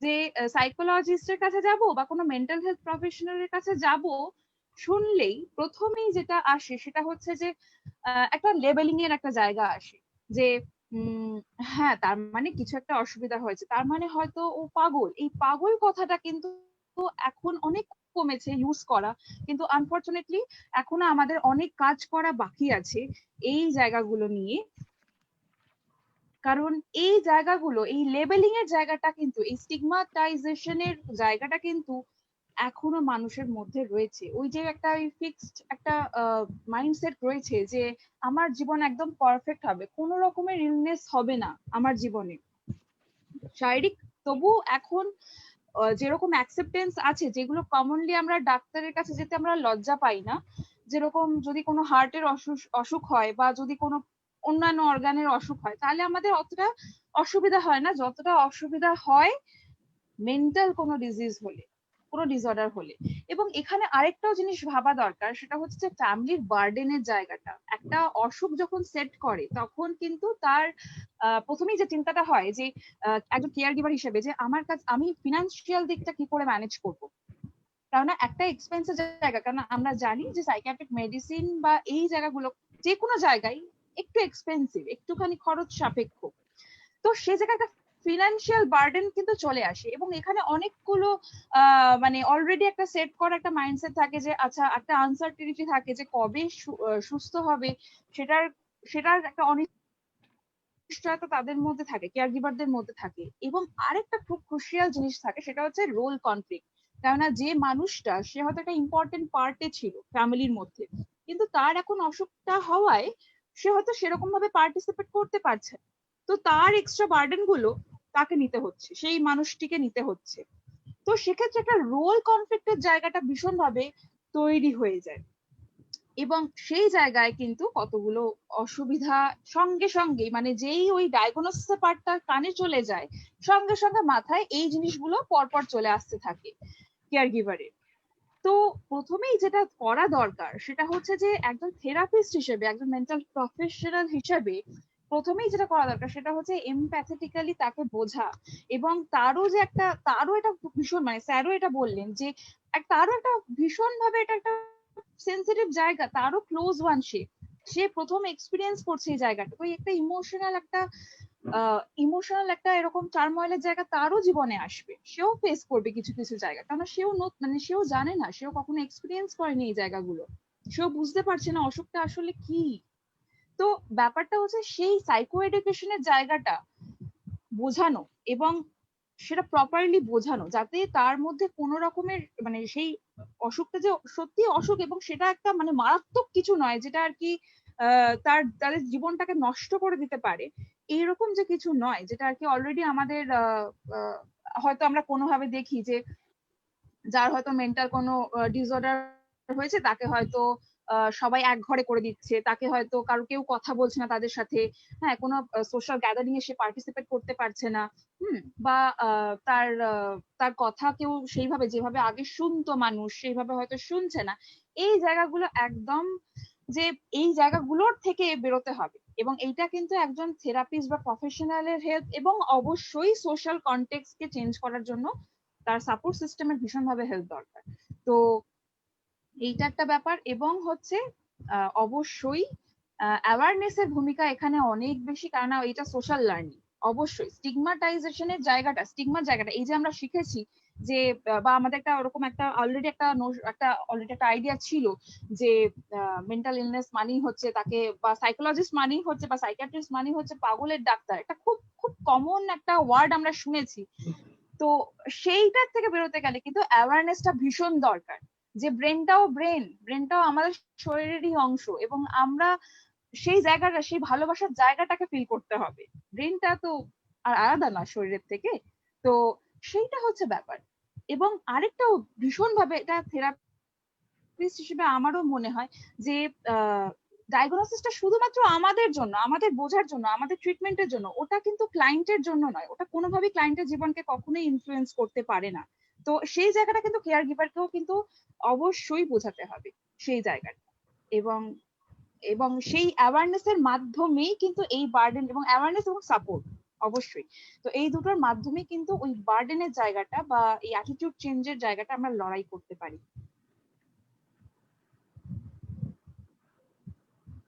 যে সাইকোলজিস্টের কাছে যাব বা কোনো মেন্টাল হেলথ প্রফেশনালের কাছে যাব, শুনলেই প্রথমেই যেটা আসে সেটা হচ্ছে যে একটা লেবেলিং এর একটা জায়গা আসে যে হ্যাঁ তার মানে কিছু একটা অসুবিধা হয়েছে, তার মানে হয়তো ও পাগল। এই পাগল কথাটা কিন্তু এখন অনেক কমেছে ইউজ করা, কিন্তু আনফরচুনেটলি এখনো আমাদের অনেক কাজ করা বাকি আছে এই জায়গাগুলো নিয়ে। কারণ এই জায়গাগুলো, এই লেবেলিং এর জায়গাটা কিন্তু, এই স্টিগমাটাইজেশনের জায়গাটা কিন্তু এখনো মানুষের মধ্যে রয়েছে। ওই যে একটা ফিক্সড একটা মাইন্ডসেট রয়েছে যে আমার জীবন একদম পারফেক্ট হবে, কোনো রকমের ইলনেস হবে না আমার জীবনে শারীরিক। তবু এখন যেরকম অ্যাকসেপ্টেন্স আছে, যেগুলো কমনলি আমরা ডাক্তারের কাছে যেতে আমরা লজ্জা পাই না, যেরকম যদি কোনো হার্টের অসুখ হয় বা যদি কোনো অন্যান্য অর্গানের অসুখ হয়, তাহলে আমাদের অতটা অসুবিধা হয় না যতটা অসুবিধা হয় মেন্টাল কোনো ডিজিজ হলে, কোনো ডিসঅর্ডার হলে। এবং এখানে আরেকটাও জিনিস ভাবা দরকার, সেটা হচ্ছে যে ফ্যামিলির বার্ডেনের জায়গাটা। একটা অসুখ যখন সেট করে তখন কিন্তু তার প্রথমেই যে চিন্তাটা হয় যে একজন কেয়ার গিভার হিসেবে, যে আমার কাছে আমি ফিনান্সিয়াল দিকটা কি করে ম্যানেজ করব। কারণ একটা এক্সপেন্সিভ জায়গা, কারণ আমরা জানি যে সাইকিয়াট্রিক মেডিসিন বা এই জায়গাগুলো যে কোনো জায়গায় একটু এক্সপেন্সিভ, একটুখানি খরচ সাপেক্ষ। তো সে জায়গায় একটা ফিনান্সিয়াল বার্ডেন কিন্তু চলে আসে। এবং এখানে অনেকগুলো মানে অলরেডি একটা সেট করা একটা মাইন্ডসেট থাকে যে আচ্ছা, একটা আনসার্টিনিটি থাকে যে কবে সুস্থ হবে, সেটার সেটার একটা অনিশ্চয়তা তাদের মধ্যে থাকে, কেয়ার গিভারদের মধ্যে থাকে। এবং আরেকটা খুব ক্রুশিয়াল জিনিস থাকে, সেটা হচ্ছে রোল কনফ্লিক্ট। কেননা যে মানুষটা, সে হয়তো একটা ইম্পর্টেন্ট পার্টে ছিল ফ্যামিলির মধ্যে, কিন্তু তার এখন অসুখটা হওয়ায় সে হয়তো সেরকম ভাবে পার্টিসিপেট করতে পারছে না। তো তার এক্সট্রা বার্ডেন গুলো তাকে নিতে হচ্ছে, সেই মানুষটিকে নিতে হচ্ছে। তো সেক্ষেত্রে একটা রোল কনফ্লিক্টের জায়গাটা ভীষণভাবে তৈরি হয়ে যায়। এবং সেই জায়গায় কিন্তু কতগুলো অসুবিধা সঙ্গে সঙ্গে, মানে যেই ওই ডায়াগনোসিস পার্টটা কানে চলে যায়, সঙ্গে সঙ্গে মাথায় এই জিনিসগুলো পরপর চলে আসতে থাকে কেয়ার গিভারের। তো প্রথমেই যেটা করা দরকার সেটা হচ্ছে যে একজন থেরাপিস্ট হিসেবে, একজন মেন্টাল প্রফেশনাল হিসেবে প্রথমেই যেটা করা দরকার সেটা হচ্ছে এমপ্যাথেটিক্যালি তাকে বোঝা। এবং তারও এটা ভীষণ, মানে স্যারও এটা বললেন যে তারও একটা ভীষণ ভাবে এটা একটা সেন্সিটিভ জায়গা, তারও ক্লোজ ওয়ান, সে প্রথম এক্সপিরিয়েন্স করছে এই জায়গাটা। তো একটা ইমোশনাল একটা এরকম টার্ময়েলের জায়গা তারও জীবনে আসবে, সেও ফেস করবে কিছু কিছু জায়গা, কারণ সেও জানে না, সেও কখনো এক্সপিরিয়েন্স করেনি এই জায়গাগুলো, সেও বুঝতে পারছে না অসুখটা আসলে কি। তো ব্যাপারটা হচ্ছে সেই সাইকো এডুকেশনের জায়গাটা বোঝানো, এবং সেটা প্রপারলি বোঝানো, যাতে তার মধ্যে কোনো রকমের, মানে সেই অসুখটা যে সত্যি অসুখ এবং সেটা একটা মানে মারাত্মক কিছু নয় যেটা আর কি তাদের জীবনটাকে নষ্ট করে দিতে পারে, এইরকম যে কিছু নয়, যেটা আর কি অলরেডি আমাদের হয়তো আমরা কোনোভাবে দেখি যে যার হয়তো মেন্টাল কোনো ডিসঅর্ডার হয়েছে, তাকে হয়তো সবাই এক ঘরে করে দিচ্ছে, তাকে হয়তো কেউ কথা বলছে না তাদের সাথে, হ্যাঁ, কোনো সোশ্যাল গ্যাদারিং এ সে পার্টিসিপেট করতে পারছে না, বা তার কথা কেউ সেইভাবে, যেভাবে আগে শুনতো মানুষ, সেইভাবে হয়তো শুনছে না। এই জায়গাগুলো একদম, যে এই জায়গাগুলোর থেকে বেরোতে হবে। এবং এইটা কিন্তু একজন থেরাপিস্ট বা প্রফেশনালের হেল্প, এবং অবশ্যই সোশ্যাল কনটেক্সট কে চেঞ্জ করার জন্য তার সাপোর্ট সিস্টেমের ভীষণভাবে হেল্প দরকার। তো এইটা একটা ব্যাপার। এবং হচ্ছে অবশ্যই অ্যাওয়ারনেস এর ভূমিকা এখানে অনেক বেশি, কারণ এটা সোশ্যাল লার্নিং। অবশ্যই স্টিগমাটাইজেশনের জায়গাটা, স্টিগমার জায়গাটা, এই যে আমরা শিখেছি যে বা আমাদের একটা ওরকম একটা অলরেডি একটা আইডিয়া ছিল যে মেন্টাল ইলনেস মানেই হচ্ছে তাকে, বা সাইকোলজিস্ট মানেই হচ্ছে, বা সাইকিয়াট্রিস্ট মানেই হচ্ছে পাগলের ডাক্তার, এটা খুব খুব কমন একটা ওয়ার্ড আমরা শুনেছি। তো সেইটার থেকে বেরোতে গেলে কিন্তু অ্যাওয়ারনেসটা ভীষণ দরকার, যে ব্রেনটাও আমাদের শরীরেরই অংশ, এবং আমরা সেই জায়গাটা, সেই ভালোবাসার জায়গাটাকে ফিল করতে হবে। ব্রেনটা তো আর আলাদা না শরীরের থেকে। তো সেইটা হচ্ছে ব্যাপার। এবং আরেকটাও ভীষণ ভাবে, এটা থেরাপিস্ট হিসেবে আমারও মনে হয় যে ডায়াগনোসিসটা শুধুমাত্র আমাদের জন্য, আমাদের বোঝার জন্য, আমাদের ট্রিটমেন্টের জন্য, ওটা কিন্তু ক্লায়েন্টের জন্য নয়, ওটা কোনোভাবেই ক্লায়েন্টের জীবনকে কখনোই ইনফ্লুয়েন্স করতে পারে না। তো সেই জায়গাটা কিন্তু কেয়ার গিভারকেও কিন্তু অবশ্যই বোঝাতে হবে সেই জায়গাটা। এবং এবং সেই অ্যাওয়ারনেস এর মাধ্যমেই কিন্তু এই বার্ডেন, এবং অ্যাওয়ারনেস এবং সাপোর্ট অবশ্যই, তো এই দুটোর মাধ্যমেই কিন্তু ওই বার্ডেনের জায়গাটা বা এই অ্যাটিটিউড চেঞ্জের জায়গাটা আমরা লড়াই করতে পারি।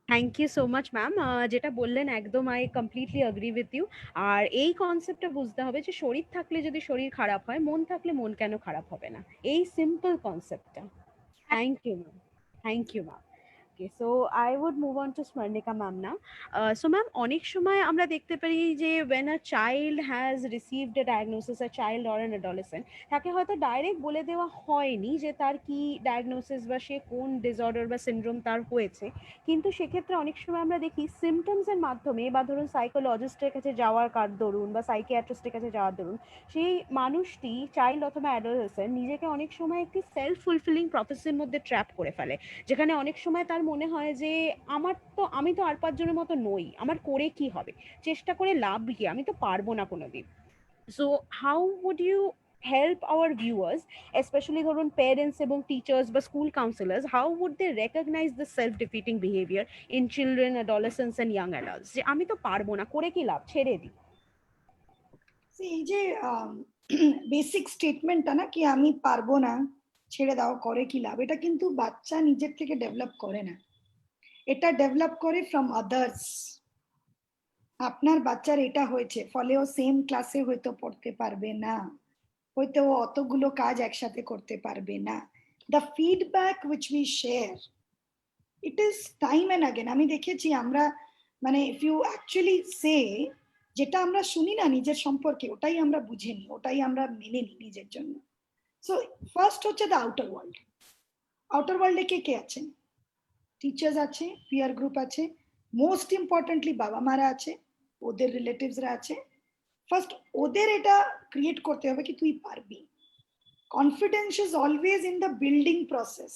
Thank you so much ma'am. যেটা বললেন একদম I completely agree with you. আর এই কনসেপ্টটা বুঝতে হবে যে শরীর থাকলে যদি শরীর খারাপ হয়, মন থাকলে মন কেন খারাপ হবে না, এই সিম্পল কনসেপ্টটা। Thank you ma'am, thank you ma'am. Okay, so I would move on to Smaranika ma'am না। সো ম্যাম, অনেক সময় আমরা দেখতে পারি যে when a child has received a diagnosis, a child or an adolescent, তাকে হয়তো ডাইরেক্ট বলে দেওয়া হয়নি যে তার কি ডায়াগনোসিস বা সে কোন ডিসঅর্ডার বা সিনড্রোম তার হয়েছে, কিন্তু সেক্ষেত্রে অনেক সময় আমরা দেখি সিমটমসের মাধ্যমে বা ধরুন সাইকোলজিস্টের কাছে যাওয়ার দরুন বা সাইকিয়াট্রিস্টের কাছে যাওয়ার দরুন সেই মানুষটি, চাইল্ড অথবা অ্যাডোলেসেন্ট, নিজেকে অনেক সময় একটি সেলফ ফুলফিলিং প্রফেসির মধ্যে ট্র্যাপ করে ফেলে, যেখানে অনেক সময় তার মনে হয় যে আমি তো আর পাঁচজনের মতো নই, আমার করে কি হবে, চেষ্টা করে লাভ কি, আমি তো পারবো না কোনোদিন। So how would you help our viewers, especially ধরুন parents এবং teachers বা school counselors, how would they recognize the self defeating behavior in children, adolescents and young adults, যে আমি তো পারবো না, করে কি লাভ, ছেড়ে দিই? এই যে বেসিক স্টেটমেন্টটা না, কি আমি পারবো না, ছেড়ে দাও, করে কি লাভ, এটা কিন্তু বাচ্চা নিজের থেকে ডেভেলপ করে না, এটা ডেভেলপ করে ফ্রম আদার্স। আপনার বাচ্চার এটা হয়েছে, ফলে ও সেম ক্লাসে হয়তো পড়তে পারবে না, হয়তো ও অতগুলো কাজ একসাথে করতে পারবে না। The feedback which we share, it is time and again. আমি দেখেছি আমরা, মানে ইফ ইউ অ্যাকচুয়ালি সে, যেটা আমরা শুনি না নিজের সম্পর্কে, ওটাই আমরা বুঝে নিই, ওটাই আমরা মেনে নিই নিজের জন্য। সো ফার্স্ট হচ্ছে দ্য আউটার ওয়ার্ল্ড। আউটার ওয়ার্ল্ডে কে কে আছেন? টিচার্স আছে, পিয়ার গ্রুপ আছে, মোস্ট ইম্পর্টেন্টলি বাবা মারা আছে, ওদের রিলেটিভসরা আছে। ফার্স্ট ওদের এটা ক্রিয়েট করতে হবে কি তুই পারবি। Confidence is always in the building process.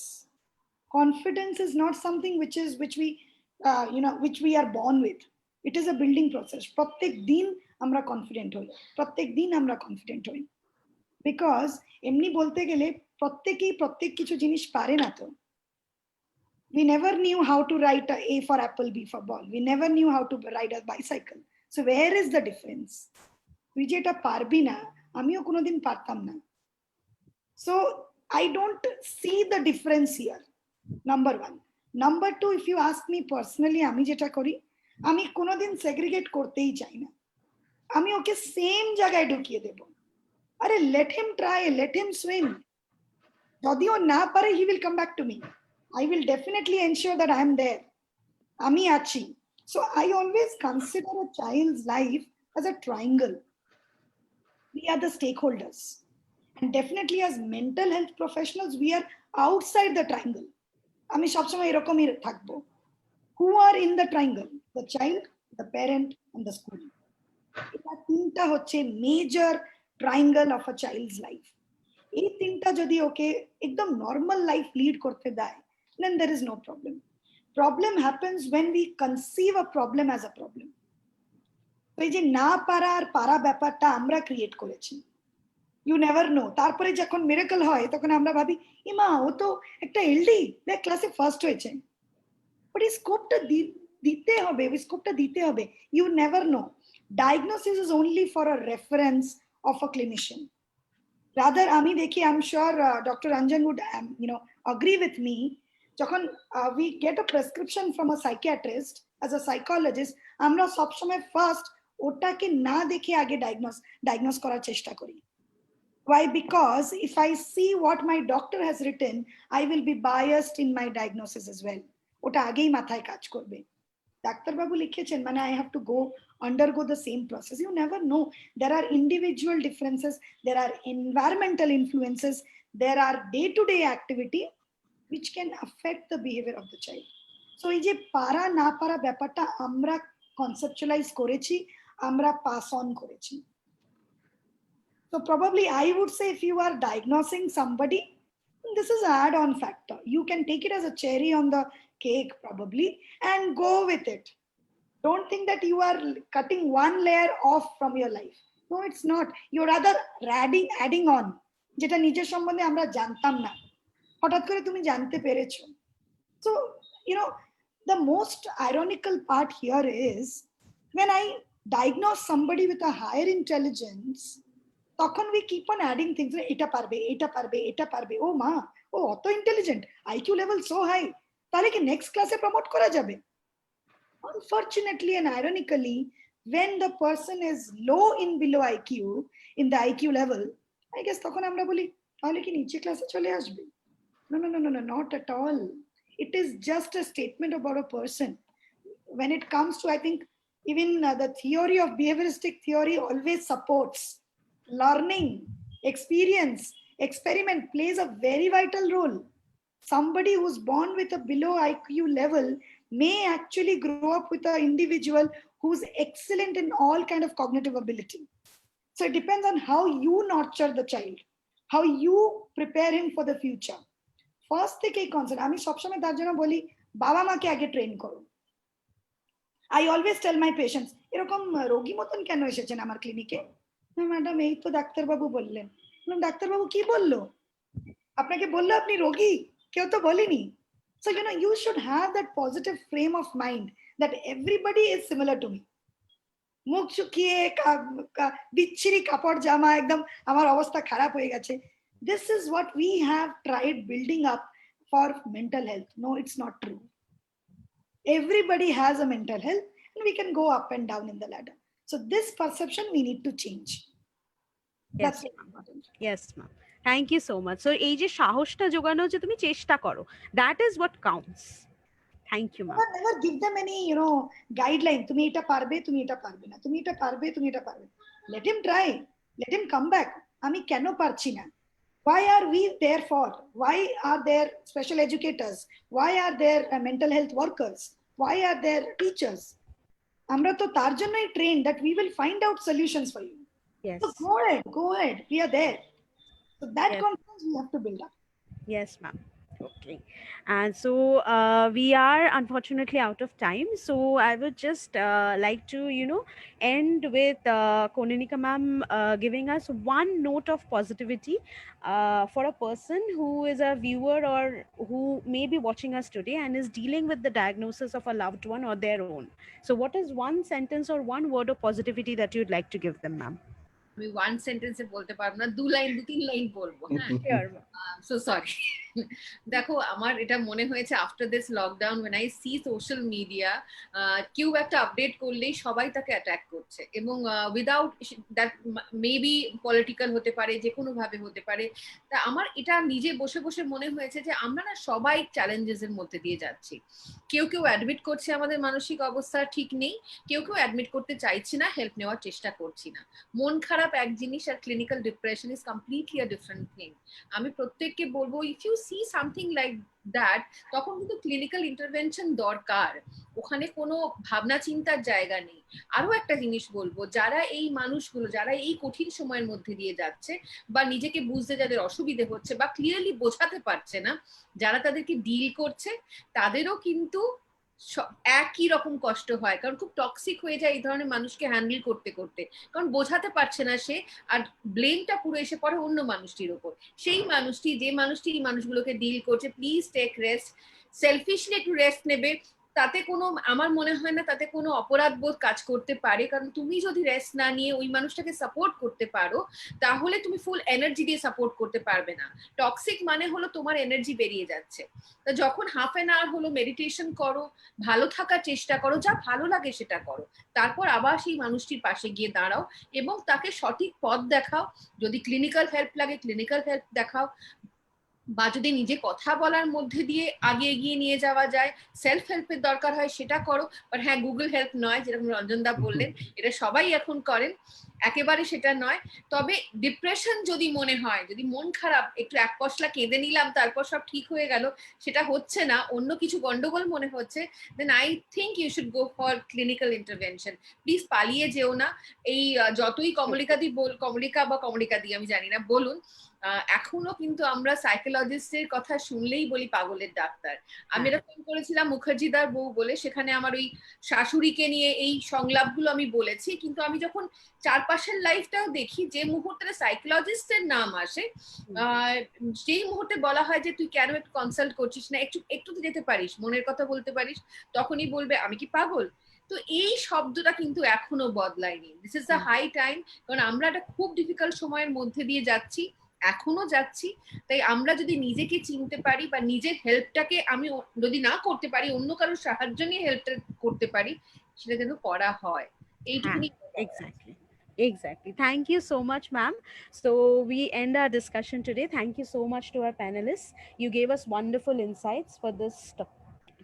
Confidence is not something which we are born with. It is a building process. প্রত্যেক দিন আমরা কনফিডেন্ট হই, প্রত্যেক দিন আমরা কনফিডেন্ট হই, বিকজ এমনি বলতে গেলে প্রত্যেকেই প্রত্যেক কিছু জিনিস পারে না তো। We never knew how to write A for apple, B for ball. We never knew how to ride a bicycle. So where is the difference? তুই যেটা পারবি না, আমিও কোনোদিন পারতাম না। So I don't see the difference here. Number one. Number two, if you ask me personally, আমি যেটা করি, আমি কোনোদিন সেগ্রিগেট করতেই চাই না, আমি ওকে সেম জায়গায় ঢুকিয়ে দেব। আরে let him try, let him swim. যদি ও না পারে, he will come back to me. I will definitely ensure that I am there. আমি আছি। So I always consider a child's life as a triangle. We are the stakeholders. And definitely as mental health professionals, we are outside the triangle. আমি সবসময় এরকমই থাকবো। Who are in the triangle? The child, the parent and the school. এটা তিনটা হচ্ছে major triangle of a child's life. এই তিনটা যদি ওকে একদম নর্মাল লাইফ লিড করতে দেয়, then there is no problem. Problem happens when we conceive a problem as a problem. তো এই যে না পারা আর পারা ব্যাপারটা আমরা ক্রিয়েট করেছি। ইউ নেভার নো, তারপরে যখন মিরাকল হয় তখন আমরা ভাবি, ইমা ও তো একটা এলডি, দেখ ক্লাসে ফার্স্ট হয়েছে। বাট এই স্কোপটা দিতে হবে, ওই স্কোপটা দিতে হবে। You never know. Diagnosis is only for a reference of a clinician. Rather আমি দেখি, I am sure doctor Ranjan would agree with me, যখন we get a prescription from a psychiatrist as a psychologist, আমরা সবসময় first ওটাকে না দেখে আগে diagnose করার চেষ্টা করি। Why? Because if I see what my doctor has written, I will be biased in my diagnosis as well. ওটা আগেই মাথায় কাজ করবে। ডাক্তারবাবু লিখেছেন মানে I have to undergo the same process. You never know. There are individual differences, there are environmental influences, there are day-to-day activity which can affect the behavior of the child. So এই যে পারা না পারা ব্যাপারটা আমরা conceptualise করেছি, আমরা pass on করেছি। So probably I would say, if you are diagnosing somebody, this is an add-on factor. You can take it as a cherry on the cake probably and go with it. Don't think that you are cutting one layer off from your life. No, it's not. You're rather adding on. যেটা নিজের সম্বন্ধে আমরা জানতাম না, হঠাৎ করে তুমি জানতে পেরেছো। So, the most ironical part here is when I diagnose somebody with a higher intelligence, তখন we keep on adding things. এটা পারবে, এটা পারবে, এটা পারবে। ও মা, ও অত intelligent, IQ level so high, তাহলে কি নেক্সট ক্লাসে প্রমোট করা যাবে? Unfortunately and ironically, when the person is low in below IQ, in the IQ level, I guess তখন আমরা বলি তাহলে কি নিচে ক্লাসে চলে আসবে? No, not at all. It is just a statement about a person. When it comes to, I think, even the theory of behavioristic theory always supports learning, experience, experiment plays a very vital role. Somebody who's born with a below IQ level may actually grow up with an individual who's excellent in all kind of cognitive ability. So it depends on how you nurture the child, how you prepare him for the future. First থেকেই concern, আমি সবসময় তার জন্য বলি বাবা মাকে আগে train করো। I always tell my patients, এরকম রোগী মতন কেন এসেছেন আমার ক্লিনিকে? ম্যাডাম এই তো ডাক্তারবাবু বললেন। ডাক্তারবাবু কি বললো? আপনাকে বললো আপনি রোগী? কেউ তো বলেনি। So you should have that positive frame of mind that everybody is similar to me. মুখ শুকিয়ে বিচ্ছিরি কাপড় জামা, একদম আমার অবস্থা খারাপ হয়ে গেছে। This is what we have tried building up for mental health. No, it's not true. Everybody has a mental health and we can go up and down in the ladder. So this perception we need to change. Yes, That's important. yes, ma'am. Thank you so much. So এই যে সাহসটা জোগানো যে তুমি চেষ্টা করো, that is what counts. Thank you, ma'am. Never give them any, guideline. তুমি এটা পারবে, তুমি এটা পারবে না, তুমি এটা পারবে, তুমি এটা পারবে। Let him try. Let him come back. আমি কেন পারছি না? Why are we there for? Why are there special educators? Why are there mental health workers? Why are there teachers? আমরা তো তার জন্যই trained that we will find out solutions for you. Yes. So go ahead. We are there. So that Yes. confidence we have to build up. Yes, ma'am. Okay. And so we are unfortunately out of time. So I would just like to, end with Konanika ma'am giving us one note of positivity for a person who is a viewer or who may be watching us today and is dealing with the diagnosis of a loved one or their own. So what is one sentence or one word of positivity that you'd like to give them, ma'am? আমি one সেন্টেন্সে বলতে পারবো না, 2 line 2-3 line বলবো। হ্যাঁ, so sorry. দেখো আমার এটা মনে হয়েছে after this lockdown when I see social media, কেউ একটা আপডেট করলেই সবাই তাকে অ্যাটাক করছে, এবং উইদাউট দ্যাট মেবি পলিটিক্যাল হতে পারে, যে কোনো ভাবে হতে পারে। তা আমার এটা নিজে বসে বসে মনে হয়েছে যে আমরা না সবাই চ্যালেঞ্জেস এর মধ্যে দিয়ে যাচ্ছি। কেউ অ্যাডমিট করছে আমাদের মানসিক অবস্থা ঠিক নেই, কেউ অ্যাডমিট করতে চাইছি না, হেল্প নেওয়ার চেষ্টা করছি না। মন খারাপ এক জিনিস আর clinical depression is completely a different thing. আমি প্রত্যেককে বলবো if you see something like that, তখন কিন্তু ক্লিনিক্যাল ইন্টারভেনশন দরকার, ওখানে কোনো ভাবনা চিন্তার জায়গা নেই। আরো একটা জিনিস বলবো, যারা এই মানুষগুলো যারা এই কঠিন সময়ের মধ্যে দিয়ে যাচ্ছে বা নিজেকে বুঝতে যাদের অসুবিধে হচ্ছে বা ক্লিয়ারলি বোঝাতে পারছে না, যারা তাদেরকে ডিল করছে তাদেরও কিন্তু একই রকম কষ্ট হয়, কারণ খুব টক্সিক হয়ে যায় এই ধরনের মানুষকে হ্যান্ডেল করতে করতে, কারণ বোঝাতে পারছে না সে, আর ব্লেমটা পুরো এসে পড়ে অন্য মানুষটির উপর। সেই মানুষটি যে মানুষটি এই মানুষগুলোকে ডিল করছে, প্লিজ টেক রেস্ট, সেলফিশলি একটু রেস্ট নেবে, তাতে কোনো আমার মনে হয় না তাতে কোনো অপরাধ বোধ কাজ করতে পারে, কারণ তুমি যদি রেস্ট না নিয়ে ওই মানুষটাকে সাপোর্ট করতে পারো তাহলে তুমি ফুল এনার্জি দিয়ে সাপোর্ট করতে পারবে না। টক্সিক মানে হলো তোমার এনার্জি বেরিয়ে যাচ্ছে। তা যখন হাফ অ্যান আওয়ার হলো মেডিটেশন করো, ভালো থাকার চেষ্টা করো, যা ভালো লাগে সেটা করো, তারপর আবার সেই মানুষটির পাশে গিয়ে দাঁড়াও এবং তাকে সঠিক পথ দেখাও। যদি ক্লিনিক্যাল হেল্প লাগে ক্লিনিক্যাল হেল্প দেখাও, বা যদি নিজে কথা বলার মধ্যে দিয়ে আগে এগিয়ে নিয়ে যাওয়া যায়, সেলফ হেল্পের দরকার হয় সেটা করো। বাট হ্যাঁ, গুগল হেল্প নয়, যেরকম রঞ্জন দা বললেন এটা সবাই এখন করেন, একেবারে সেটা নয়। তবে ডিপ্রেশন যদি মনে হয়, যদি মন খারাপ, একটু এক পশলা কেঁদে নিলাম তারপর সব ঠিক হয়ে গেল, সেটা হচ্ছে না, অন্য কিছু গন্ডগোল মনে হচ্ছে, then I think you should go for clinical intervention. Please পালিয়ে যেও না। এই যতই কমলিকা দি আমি জানি না বলুন, এখনো কিন্তু আমরা সাইকোলজিস্টের কথা শুনলেই বলি পাগলের ডাক্তার। আমি এটা ফোন করেছিলাম মুখার্জিদার বউ বলে, সেখানে আমার ওই শাশুড়িকে নিয়ে এই সংলাপগুলো আমি বলেছি, কিন্তু আমি যখন চারপাশের লাইফটাও দেখি, যে মুহূর্তে সাইকোলজিস্টের নাম আসে সেই মুহূর্তে বলা হয় যে তুই কেন একটু কনসাল্ট করছিস না, একটু তো যেতে পারিস, মনের কথা বলতে পারিস, তখনই বলবে আমি কি পাগল। তো এই শব্দটা কিন্তু এখনো বদলায়নি। This is the high time, কারণ আমরা একটা খুব ডিফিকাল্ট সময়ের মধ্যে দিয়ে যাচ্ছি, এখনো যাচ্ছি। তাই আমরা যদি নিজেকে চিনতে পারি বা নিজের হেল্পটাকে আমি যদি না করতে পারি, অন্য কারোর সাহায্য নিয়ে হেল্পটা করতে পারি, সেটা যেন করা হয়। এইটুকুনি। Exactly. Exactly. Thank you so much, ma'am. So we end our discussion today. Thank you so much to our panelists. You gave us wonderful insights for this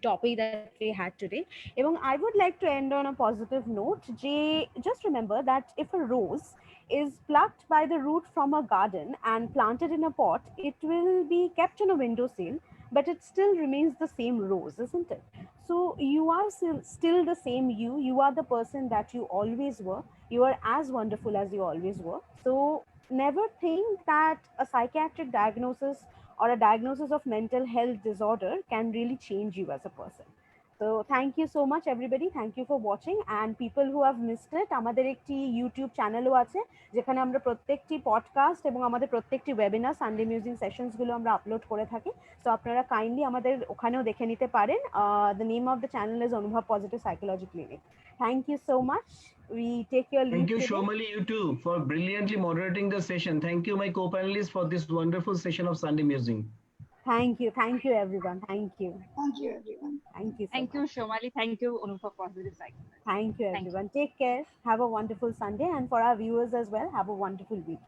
topic that we had today. এবং I would like to end on a positive note. Just remember that if a rose is plucked by the root from a garden and planted in a pot, it will be kept on a windowsill, but it still remains the same rose, isn't it? So you are still the same you. You are the person that you always were. You are as wonderful as you always were. So never think that a psychiatric diagnosis or a diagnosis of mental health disorder can really change you as a person. So thank you so much everybody. Thank you for watching, and people who have missed it, আমাদের একটি YouTube চ্যানেলও আছে যেখানে আমরা প্রত্যেকটি podcast এবং আমাদের প্রত্যেকটি webinar Sunday music sessions গুলো আমরা আপলোড করে থাকি। সো আপনারা কাইন্ডলি আমাদের ওখানেও দেখে নিতে পারেন। The name of the channel is Anubhav positive psychology clinic. Thank you so much. We take your leave Thank you, today. Shomali, you too, for brilliantly moderating the session. Thank you, my co-panelists, for this wonderful session of Sunday Musing. Thank you everyone. Thank you. Thank you, everyone. Thank you so Thank you, much. Shomali. Thank you, Anubhav Positive Psychology. Thank you Thank you. everyone. Take care. Have a wonderful Sunday, and for our viewers as well, have a wonderful week.